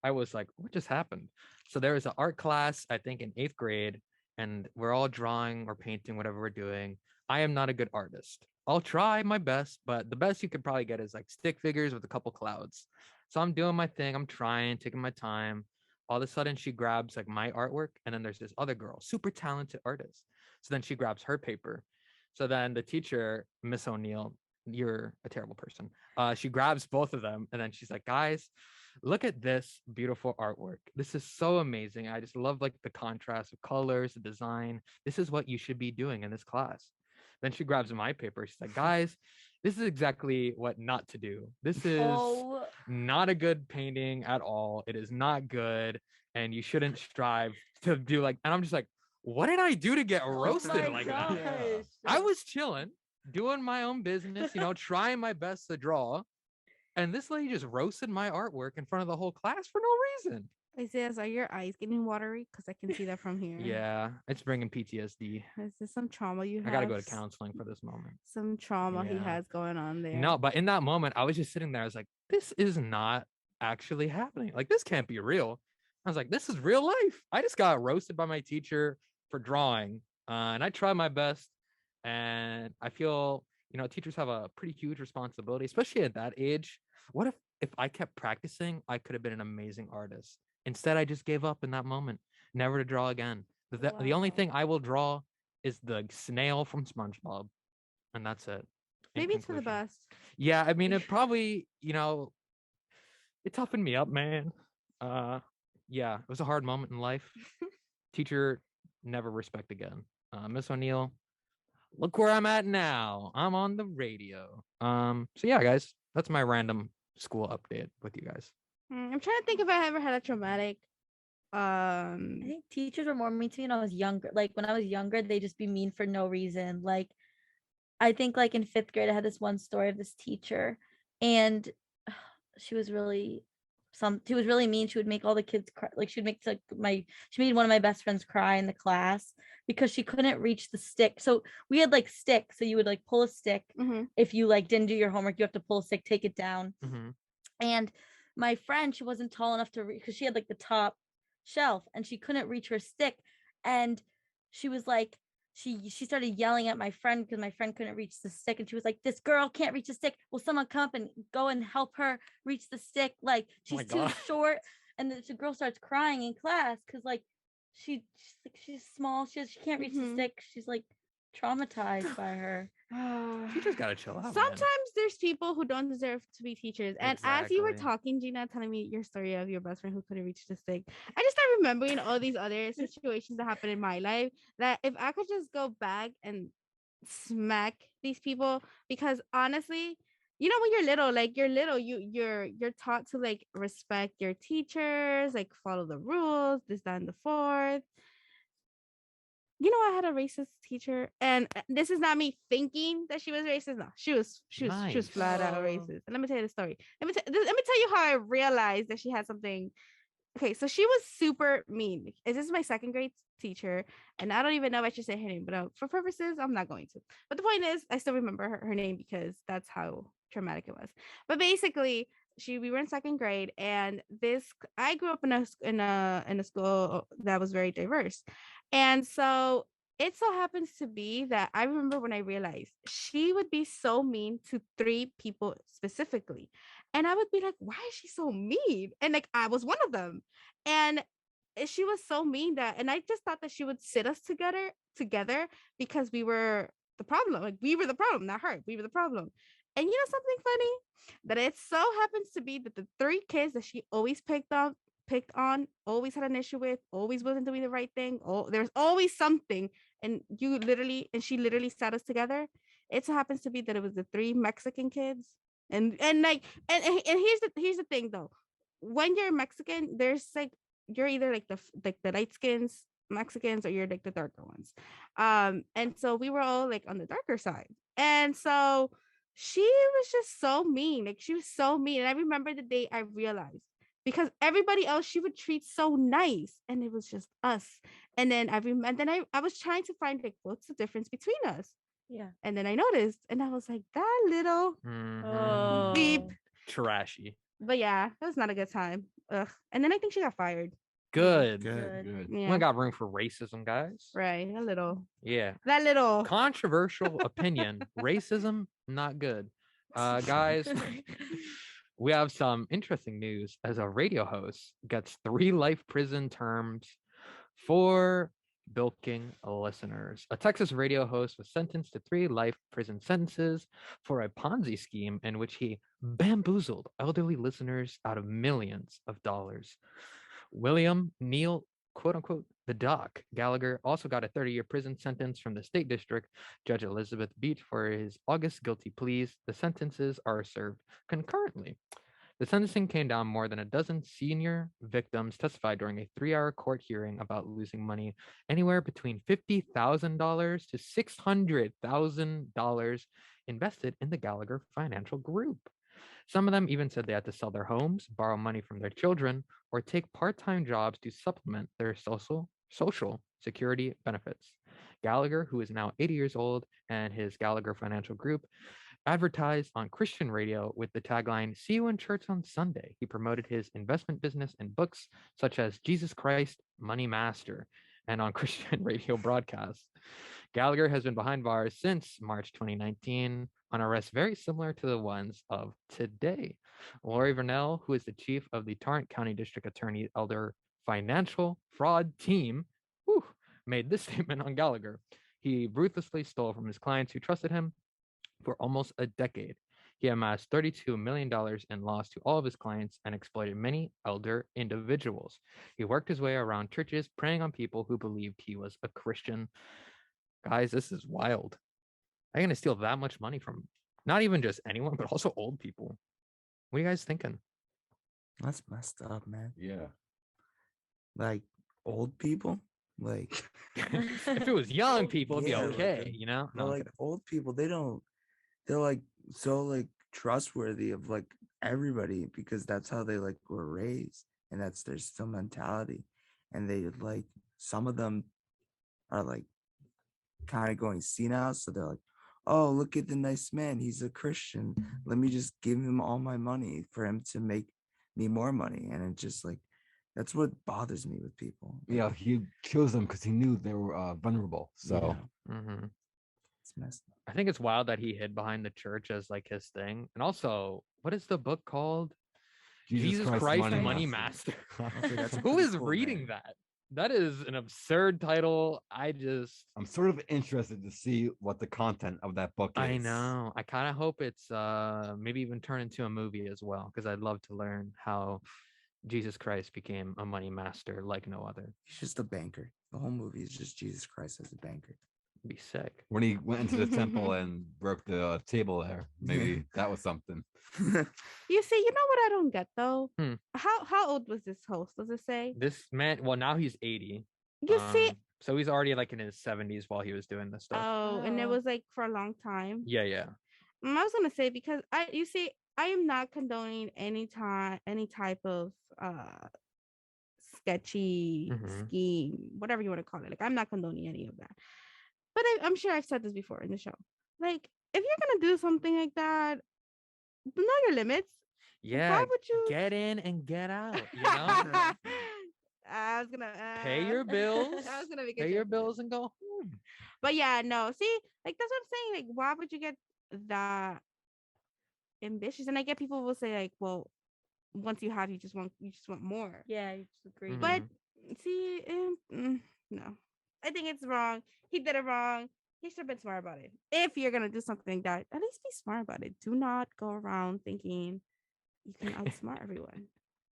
I was like, what just happened? So there was an art class, I think in 8th grade, and we're all drawing or painting, whatever we're doing. I am not a good artist. I'll try my best, but the best you could probably get is like stick figures with a couple clouds. So I'm doing my thing. I'm trying, taking my time. All of a sudden, she grabs like my artwork, and then there's this other girl, super talented artist. So then she grabs her paper. So then the teacher, Miss O'Neill, you're a terrible person. She grabs both of them, and then she's like, guys, look at this beautiful artwork. This is so amazing. I just love like the contrast of colors, the design. This is what you should be doing in this class. Then she grabs my paper. She's like, guys, this is exactly what not to do. This is Oh, not a good painting at all. It is not good. And you shouldn't strive to do like, and I'm just like, what did I do to get roasted my like that? gosh. I was chilling, doing my own business, trying my best to draw. And this lady just roasted my artwork in front of the whole class for no reason. Isaiah, are your eyes getting watery? Because I can see that from here. Yeah, it's bringing PTSD. Is this some trauma you have? I got to go to counseling for this moment. Some trauma he Yeah. has going on there. No, but in that moment, I was just sitting there. I was like, this is not actually happening. Like, this can't be real. I was like, this is real life. I just got roasted by my teacher for drawing. And I tried my best. And I feel, teachers have a pretty huge responsibility, especially at that age. What if I kept practicing, I could have been an amazing artist. Instead, I just gave up in that moment, never to draw again. The only Wow. thing I will draw is the snail from SpongeBob. And that's it. In Maybe it's for the conclusion. best. Yeah, I mean, it probably, it toughened me up, man. Yeah, it was a hard moment in life. Teacher never respect again. Miss O'Neill, look where I'm at now. I'm on the radio. So yeah, guys, that's my random school update with you guys. I'm trying to think if I ever had a traumatic. I think teachers were more mean to me when I was younger. Like when I was younger, they just be mean for no reason. Like I think like in 5th grade, I had this one story of this teacher, and she was really she was really mean. She would make all the kids cry. Like she would make she made one of my best friends cry in the class because she couldn't reach the stick. So we had like sticks. So you would like pull a stick. Mhm. If you like didn't do your homework, you have to pull a stick, take it down. Mhm. And my friend, she wasn't tall enough to reach because she had like the top shelf and she couldn't reach her stick. And she was like, she started yelling at my friend because my friend couldn't reach the stick, and she was like, "This girl can't reach the stick. Will someone come up and go and help her reach the stick? Like Oh my she's too God. short." And the girl starts crying in class because like she's small. She can't reach the Mhm. stick. She's like traumatized by her. Teachers gotta chill out. man. Sometimes there's people who don't deserve to be teachers. And as you were Exactly. talking, Gina, telling me your story of your best friend who couldn't reach the stick, I just started remembering all these other situations that happened in my life that if I could just go back and smack these people, because honestly, you know, when you're little, like you're taught to like respect your teachers, like follow the rules, this, that, and the fourth. You know, I had a racist teacher, and this is not me thinking that she was racist. No, she was Nice. flat out Oh. racist. And let me tell you the story. Let me tell you how I realized that she had something. Okay, so she was super mean. This is my 2nd grade teacher, and I don't even know if I should say her name, but for purposes, I'm not going to. But the point is, I still remember her name because that's how traumatic it was. But basically, we were in 2nd grade, and I grew up in a school that was very diverse, and so it so happens to be that I remember when I realized she would be so mean to 3 people specifically. And I would be like, why is she so mean? And like, I was one of them. And she was so mean and I just thought that she would sit us together because we were the problem. Like, we were the problem, not her. We were the problem. And you know something funny? That it so happens to be that the 3 kids that she always picked on, always had an issue with, always wasn't doing the right thing. Oh, there's always something. And she literally sat us together. It so happens to be that it was the 3 Mexican kids. And like and here's the thing though. When you're Mexican, there's like you're either like the light skins Mexicans, or you're like the darker ones. And so we were all like on the darker side. And so she was just so mean. Like, she was so mean. And I remember the day I realized, because everybody else she would treat so nice, and it was just us. And then I was trying to find like what's the difference between us. Yeah. And then I noticed, and I was like, that little Mhm. beep. Trashy. But yeah, it was not a good time. Ugh. And then I think she got fired. Good. Good. We Yeah, got room for racism, guys. right. A little. Yeah. That little. Controversial opinion. Racism, not good. Guys, we have some interesting news as a radio host gets 3 life prison terms for bilking listeners. A Texas radio host was sentenced to 3 life prison sentences for a Ponzi scheme in which he bamboozled elderly listeners out of millions of dollars. William Neal, quote unquote, the Doc Gallagher, also got a 30-year prison sentence from the state district Judge Elizabeth Beach for his August guilty pleas. The sentences are served concurrently. The sentencing came down more than a dozen senior victims testified during a 3-hour court hearing about losing money anywhere between $50,000 to $600,000 invested in the Gallagher Financial Group. Some of them even said they had to sell their homes, borrow money from their children, or take part-time jobs to supplement their social security benefits. Gallagher, who is now 80 years old, and his Gallagher Financial Group advertised on Christian radio with the tagline, "See you in church on Sunday." He promoted his investment business in books such as Jesus Christ, Money Master, and on Christian radio broadcasts. Gallagher has been behind bars since March 2019 on arrests very similar to the ones of today. Lori Vernell, who is the chief of the Tarrant County District Attorney Elder Financial Fraud Team, made this statement on Gallagher. He ruthlessly stole from his clients who trusted him for almost a decade. He amassed $32 million in loss to all of his clients and exploited many elder individuals. He worked his way around churches, preying on people who believed he was a Christian. Guys, this is wild. I'm going to steal that much money from not even just anyone, but also old people. What are you guys thinking? That's messed up, man. Yeah. Like old people, like If it was young people, it'd be Yeah, like, okay, you know? no, No, I'm like kidding. old people, they're like so like trustworthy of like everybody because that's how they like were raised and that's their still mentality. And they like some of them are like kind of going senile, so they're like, oh, look at the nice man, he's a Christian. Let me just give him all my money for him to make me more money. And it just like that's what bothers me with people. Like, Yeah, he chose them because he knew they were vulnerable. So yeah, Mhm. it's messed up. I think it's wild that he hid behind the church as like his thing. And also, what is the book called? Jesus Christ, Money Master. Okay, that's a Who pretty is cool reading name. that? That is an absurd title. I'm sort of interested to see what the content of that book is. I know. I kind of hope it's maybe even turn into a movie as well, because I'd love to learn how Jesus Christ became a money master like no other. He's just a banker. The whole movie is just Jesus Christ as a banker. It'd be sick. When he went into the temple and broke the table there, maybe that was something. You see, you know what I don't get though? Hmm. How old was this host? Does it say? This man, well, now he's 80. You see, So he's already like in his 70s while he was doing this stuff. oh, and it was like for a long time. Yeah, yeah. I was gonna say because you see, I am not condoning any type of sketchy Mhm. scheme, whatever you want to call it. Like I'm not condoning any of that. But I'm sure I've said this before in the show. Like if you're gonna do something like that, know your limits. Yeah. Why would you Get in and get out, you know? I was gonna Pay your bills. I was gonna make a Pay your joke with bills it. and go home. But yeah, no. See, like that's what I'm saying. Like, why would you get that ambitious? And I get people will say like, well, once you have, you just want more. Yeah, you just agree. Mhm. But see, no, I think it's wrong. He did it wrong. He should have been smart about it. If you're gonna do something like that, at least be smart about it. Do not go around thinking you can outsmart everyone.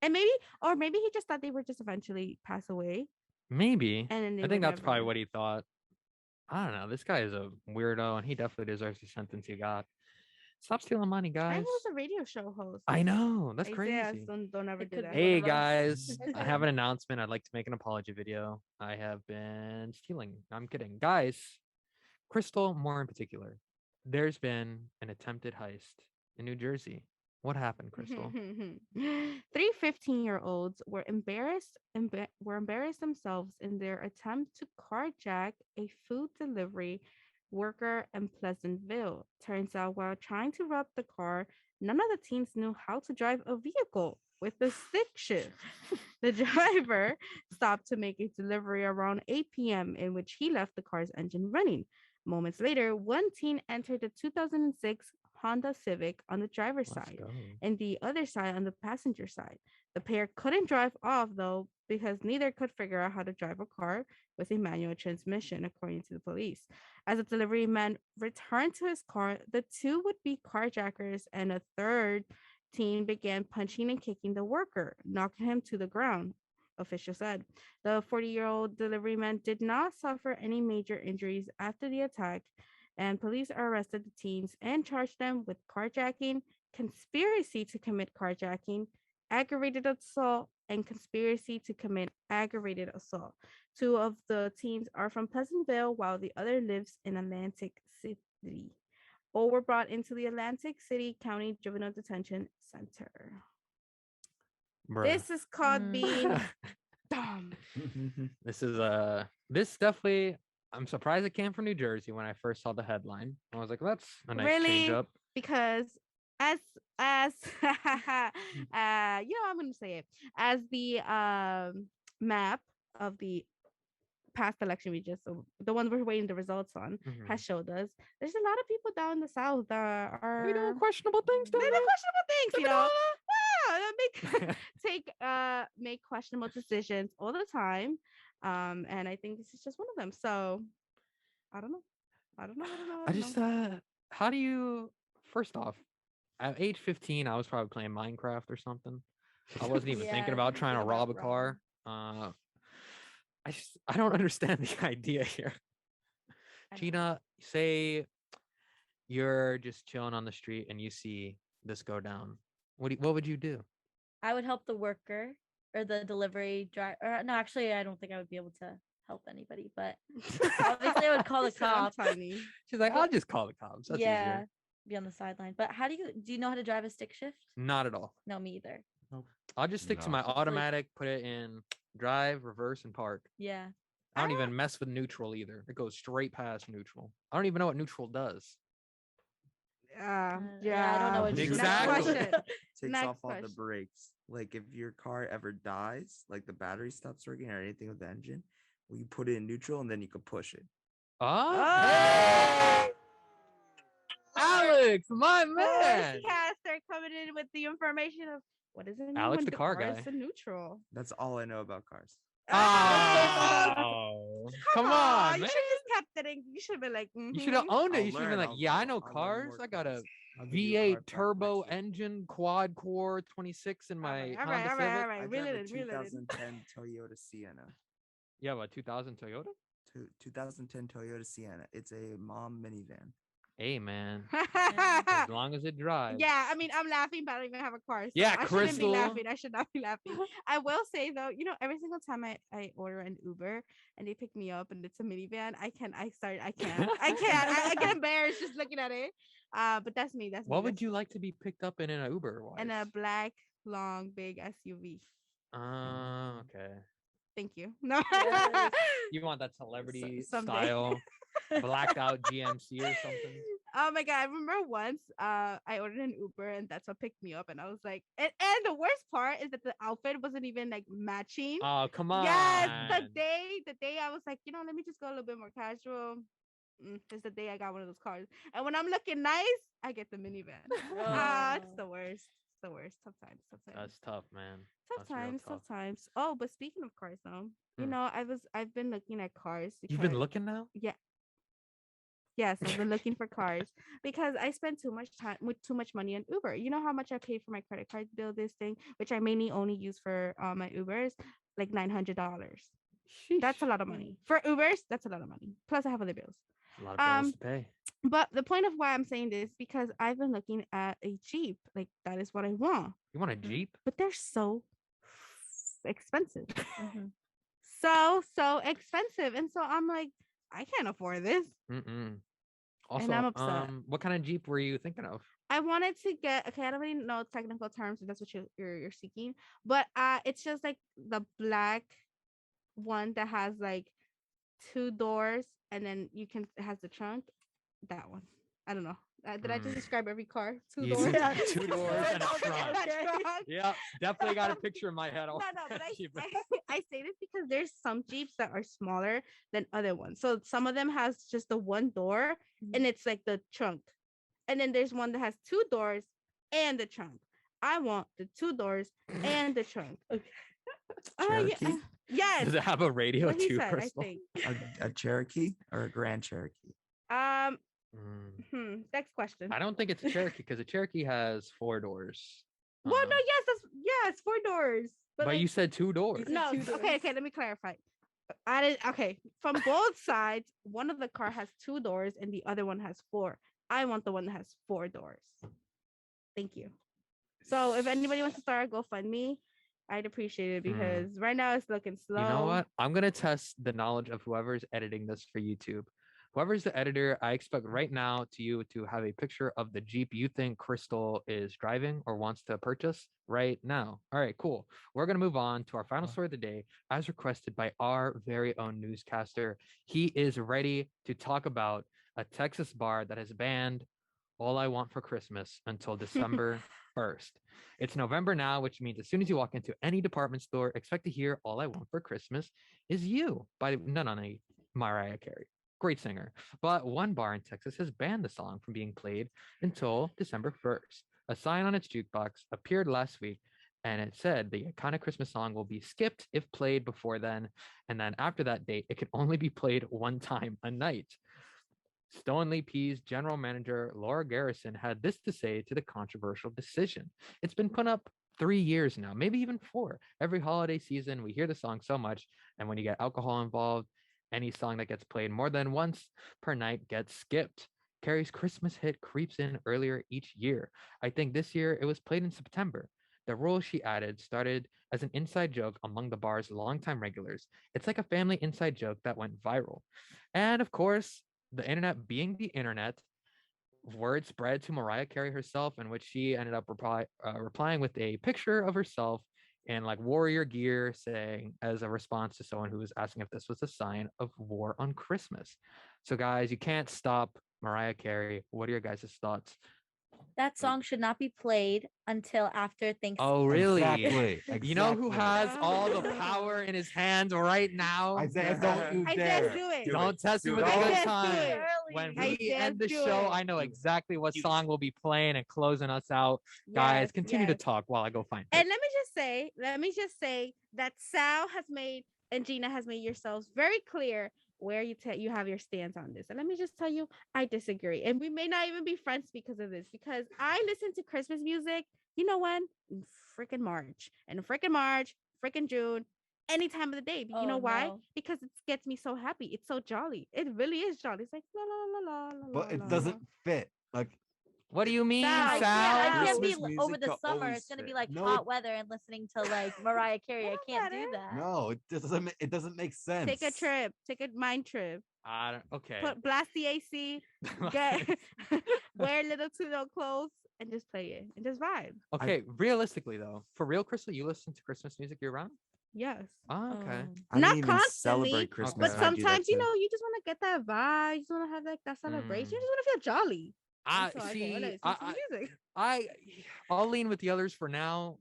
And maybe he just thought they would just eventually pass away. Maybe. And then they I think would that's probably never- what he thought. I don't know. This guy is a weirdo, and he definitely deserves the sentence he got. Stop stealing money, I guys. was a radio show host. I know. That's Isaias, crazy. don't ever It do could that. be Hey one of us. guys, I have an announcement. I'd like to make an apology video. I have been stealing. No, I'm kidding. Guys, Cristal more in particular. There's been an attempted heist in New Jersey. What happened, Cristal? 3 15-year-olds were embarrassed themselves in their attempt to carjack a food delivery worker in Pleasantville. Turns out while trying to rob the car, none of the teens knew how to drive a vehicle with a stick shift. The driver stopped to make a delivery around 8 p.m. in which he left the car's engine running. Moments later, one teen entered the 2006 Honda Civic on the driver's Let's side go. and the other side on the passenger side. The pair couldn't drive off though because neither could figure out how to drive a car with a manual transmission, according to the police. As the delivery man returned to his car, the two would-be carjackers and a third teen began punching and kicking the worker, knocking him to the ground. Officials said the 40-year-old delivery man did not suffer any major injuries after the attack, and police arrested the teens and charged them with carjacking, conspiracy to commit carjacking, aggravated assault, and conspiracy to commit aggravated assault. Two of the teens are from Pleasantville, while the other lives in Atlantic City. All were brought into the Atlantic City County Juvenile Detention Center. Bruh. This is called being dumb. This is this definitely. I'm surprised it came from New Jersey when I first saw the headline. I was like, well, that's a nice change Really? up. Because as I'm gonna say it as the map of the past election we just the one we're waiting the results on Mhm. has showed us there's a lot of people down in the south that are They doing questionable things, they down do there? questionable things, you know. Yeah, They make questionable decisions all the time. And I think this is just one of them. So I don't know. I just how do you first off, At age 15, I was probably playing Minecraft or something. I wasn't even thinking Yeah, about you trying to think rob a about car. I don't understand the idea here. I don't know. Gina, say you're just chilling on the street and you see this go down. What would you do? I would help the worker or the delivery driver. No, actually, I don't think I would be able to help anybody. But obviously, I would call the So I'm cops. tiny. She's like, I'll But- just call the cops. That's yeah, easier. be on the sideline. But how do you know how to drive a stick shift? Not at all. No, me either. I'll just stick to No. my Just like- automatic, put it in drive, reverse, and park. Yeah. I don't even mess with neutral either. It goes straight past neutral. I don't even know what neutral does. Yeah, I don't know what Next Exactly. question. Takes Next off all the question. brakes. Like if your car ever dies, like the battery stops working or anything with the engine, well, you put it in neutral and then you can push it. Oh, Alex, my man. Caster coming in with the information of what is it? Alex, the car guy. Is a neutral. That's all I know about cars. Oh, come on, You man. should have just kept it in. You should have been like, You should have mhm. owned it. I'll You should have been learn, like, yeah, I know I'll learn cars. more I got a cars. I'll give you a car V8 fact turbo next week. engine, quad core 26 in my Alright, Honda alright, Civic. alright. I Reel drive it a in, reel it in. 2010 Toyota Sienna. Yeah, what 2000 Toyota? 2010 Toyota Sienna. It's a mom minivan. Hey, man. As long as it drives. Yeah, I mean, I'm laughing, but I don't even have a car. So Yeah, I shouldn't Cristal. be laughing. I should not be laughing. I will say though, every single time I order an Uber and they pick me up and it's a minivan, I can't. I get embarrassed just looking at it. But that's me. That's What me. would you like to be picked up in an Uber? And a Wise? black, long, big SUV. Okay. Thank you. No. Yes. You want that celebrity someday. style blacked out GMC or something? Oh my god! I remember once I ordered an Uber and that's what picked me up, and I was like, and the worst part is that the outfit wasn't even like matching. Oh, come on. Yes, the day I was like, let me just go a little bit more casual. It's the day I got one of those cars, and when I'm looking nice, I get the minivan. It's the worst. It's the worst. Tough times. Tough times. That's tough, man. Tough That's real times. tough. Tough times. Oh, but speaking of cars, though, Hmm. I've been looking at cars. You've been because- looking now? Yeah. Yes, I've been looking for cars because I spend too much time with too much money on Uber. You know how much I paid for my credit card bill this thing, which I mainly only use for my Ubers, like $900. That's a lot of money. For Ubers, that's a lot of money. Plus I have other bills. A lot of bills Um, to pay. But the point of why I'm saying this because I've been looking at a Jeep. Like that is what I want. You want a Jeep? But they're so expensive. Mhm. So expensive. And so I'm like, I can't afford this. Mm-mm. Also, I'm upset. What kind of Jeep were you thinking of? I wanted to get I don't really know technical terms if that's what you're seeking, but it's just like the black one that has like two doors and then it has the trunk. That one. I don't know. Did I just describe every car? Two You doors. said two doors and a Okay, trunk. that trunk. Yeah, definitely got a picture in my head. No, but I say this because there's some Jeeps that are smaller than other ones. So some of them has just the one door and it's like the trunk. And then there's one that has two doors and the trunk. I want the two doors and the trunk. Cherokee? Yes. Does it have a radio What he too, said, Crystal? I think. A Cherokee or a Grand Cherokee? Next question. I don't think it's a Cherokee because a Cherokee has four doors. Well, no, yes, four doors. But like, you said two doors. no, two doors. okay, let me clarify. I did okay. From both sides, one of the car has two doors and the other one has four. I want the one that has four doors. Thank you. So if anybody wants to start a GoFundMe, I'd appreciate it because right now it's looking slow. You know what? I'm gonna test the knowledge of whoever's editing this for YouTube. Whoever's the editor, I expect right now to have a picture of the Jeep you think Cristal is driving or wants to purchase right now. All right, cool. We're gonna move on to our final story of the day, as requested by our very own newscaster. He is ready to talk about a Texas bar that has banned All I Want for Christmas until December 1st. It's November now, which means as soon as you walk into any department store, expect to hear All I Want for Christmas Is You by none other than Mariah Carey. Great singer. But one bar in Texas has banned the song from being played until December 1st. A sign on its jukebox appeared last week and it said the iconic Christmas song will be skipped if played before then. And then after that date, it can only be played one time a night. Stoneleigh P's general manager Laura Garrison had this to say to the controversial decision. It's been put up 3 years now, maybe even four. Every holiday season, we hear the song so much, and when you get alcohol involved, any song that gets played more than once per night gets skipped. Carey's Christmas hit creeps in earlier each year. I think this year it was played in September. The rule she added started as an inside joke among the bar's longtime regulars. It's like a family inside joke that went viral. And of course, the internet being the internet, word spread to Mariah Carey herself, in which she ended up replying with a picture of herself in like warrior gear, saying as a response to someone who was asking if this was a sign of war on Christmas. So, guys, you can't stop Mariah Carey. What are your guys' thoughts? That song should not be played until after Thanksgiving. Oh, really? Exactly. You know who exactly. has all the power in his hands right now? Isaiah, don't you I dare. just do it. Don't test me Do with it. a good Just do time. it. When I we end just the do show, it. I know exactly what song will be playing and closing us out. Guys, Yes, continue to yes. talk while I go find it. And let me just say that Sal has made and Gina has made yourselves very clear where you have your stance on this. And let me just tell you, I disagree. And we may not even be friends because of this, because I listen to Christmas music, you know when? In freaking March. And freaking March, freaking June, any time of the day. But you know Oh, why? no. Because it gets me so happy. It's so jolly. It really is jolly. It's like la la la la la But la it la. doesn't fit. Like, What do you mean, Sal, I Sal? can't Christmas be music over the will summer. always It's gonna be fit. like No, hot weather and listening to like Mariah Carey. It I don't can't do matter. that. no, it just doesn't. It doesn't make sense. Take a trip. Take a mind trip. Okay. Blast the AC. Get wear little to no clothes and just play it and just vibe. Okay, realistically though, for real, Crystal, you listen to Christmas music year round? Yes. Oh, okay. I Not didn't even constantly, celebrate but Christmas. Okay. and I do that sometimes you too. know you just want to get that vibe. You just want to have like that celebration. You Mm. just want to feel jolly. I And so I go, see. listen to music. I'll lean with the others for now.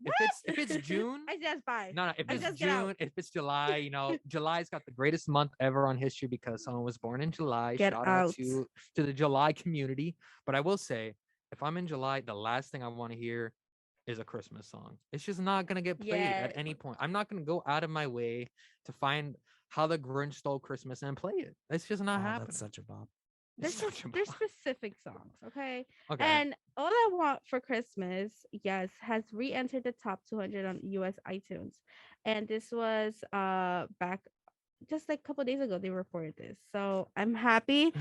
If it's June, I just buy. no, if I it's just get out. June, if it's July, July's got the greatest month ever on history because someone was born in July. Get Shout out out. to the July community. But I will say, if I'm in July, the last thing I want to hear is a Christmas song. It's just not gonna get played Yeah. at any point. I'm not gonna go out of my way to find How the Grinch Stole Christmas and play it. It's just not Oh, happening. that's such a bop. There's Such a there's bop. specific songs, okay? Okay. And All I Want for Christmas, yes, has re-entered the top 200 on US iTunes. And this was back just like a couple days ago they reported this. So I'm happy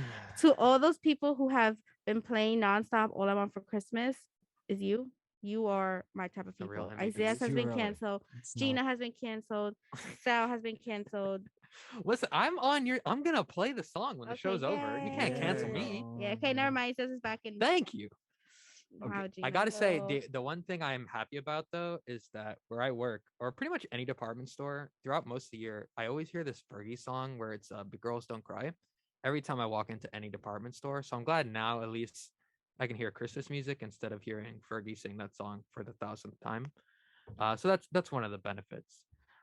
to all those people who have been playing nonstop. All I Want for Christmas is you. You are my type of The real people. MVPs. Isaias has Too been early. canceled. It's Gina not. has been canceled. Sal has been canceled. Listen, I'm gonna play the song when the Okay, show's over. You can't cancel yay. me. Yeah, okay, never mind. This is back in. Thank you. Wow, I Gina. gotta say, So- the one thing I'm happy about though is that where I work, or pretty much any department store, throughout most of the year, I always hear this Fergie song where it's "Big Girls Don't Cry" every time I walk into any department store. So I'm glad now at least I can hear Christmas music instead of hearing Fergie sing that song for the 1,000th time. So that's one of the benefits.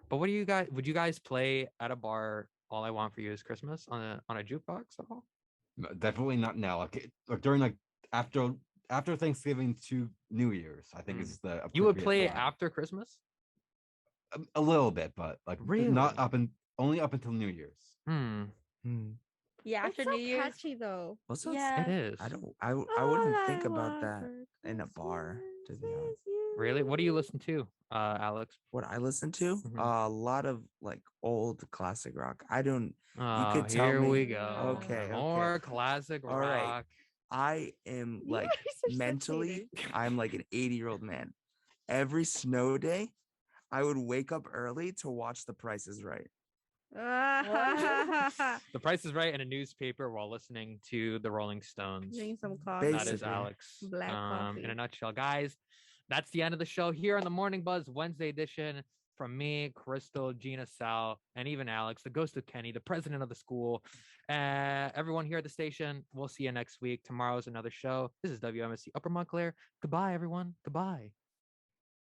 But what do you guys? Would you guys play at a bar "All I Want for You Is Christmas" on a jukebox at all? No, definitely not now. Like during after Thanksgiving to New Year's, I think Mm. is the You would appropriate play it time. after Christmas? A little bit, but like Really? not only up until New Year's. Hmm. Yeah, It's after so New Year's. catchy though. What's that? Yeah. It is. I don't. I wouldn't think about that in a bar, to be honest. Really? What do you listen to, Alex? What I listen to, Mhm. a lot of like old classic rock. I don't. Oh, could tell here we me- go. Okay, More classic All right. rock. I am You like are so mentally, sensitive. I'm like an 80-year-old man. Every snow day, I would wake up early to watch The Price is Right. The Price is Right in a newspaper while listening to the Rolling Stones. Drink some coffee. That is Basically. Alex. Black In coffee. a nutshell, guys. That's the end of the show here on the Morning Buzz Wednesday edition. From me, Crystal, Gina, Sal, and even Alex, the ghost of Kenny, the president of the school, everyone here at the station. We'll see you next week. Tomorrow's another show. This is WMSC Upper Montclair. Goodbye, everyone. Goodbye.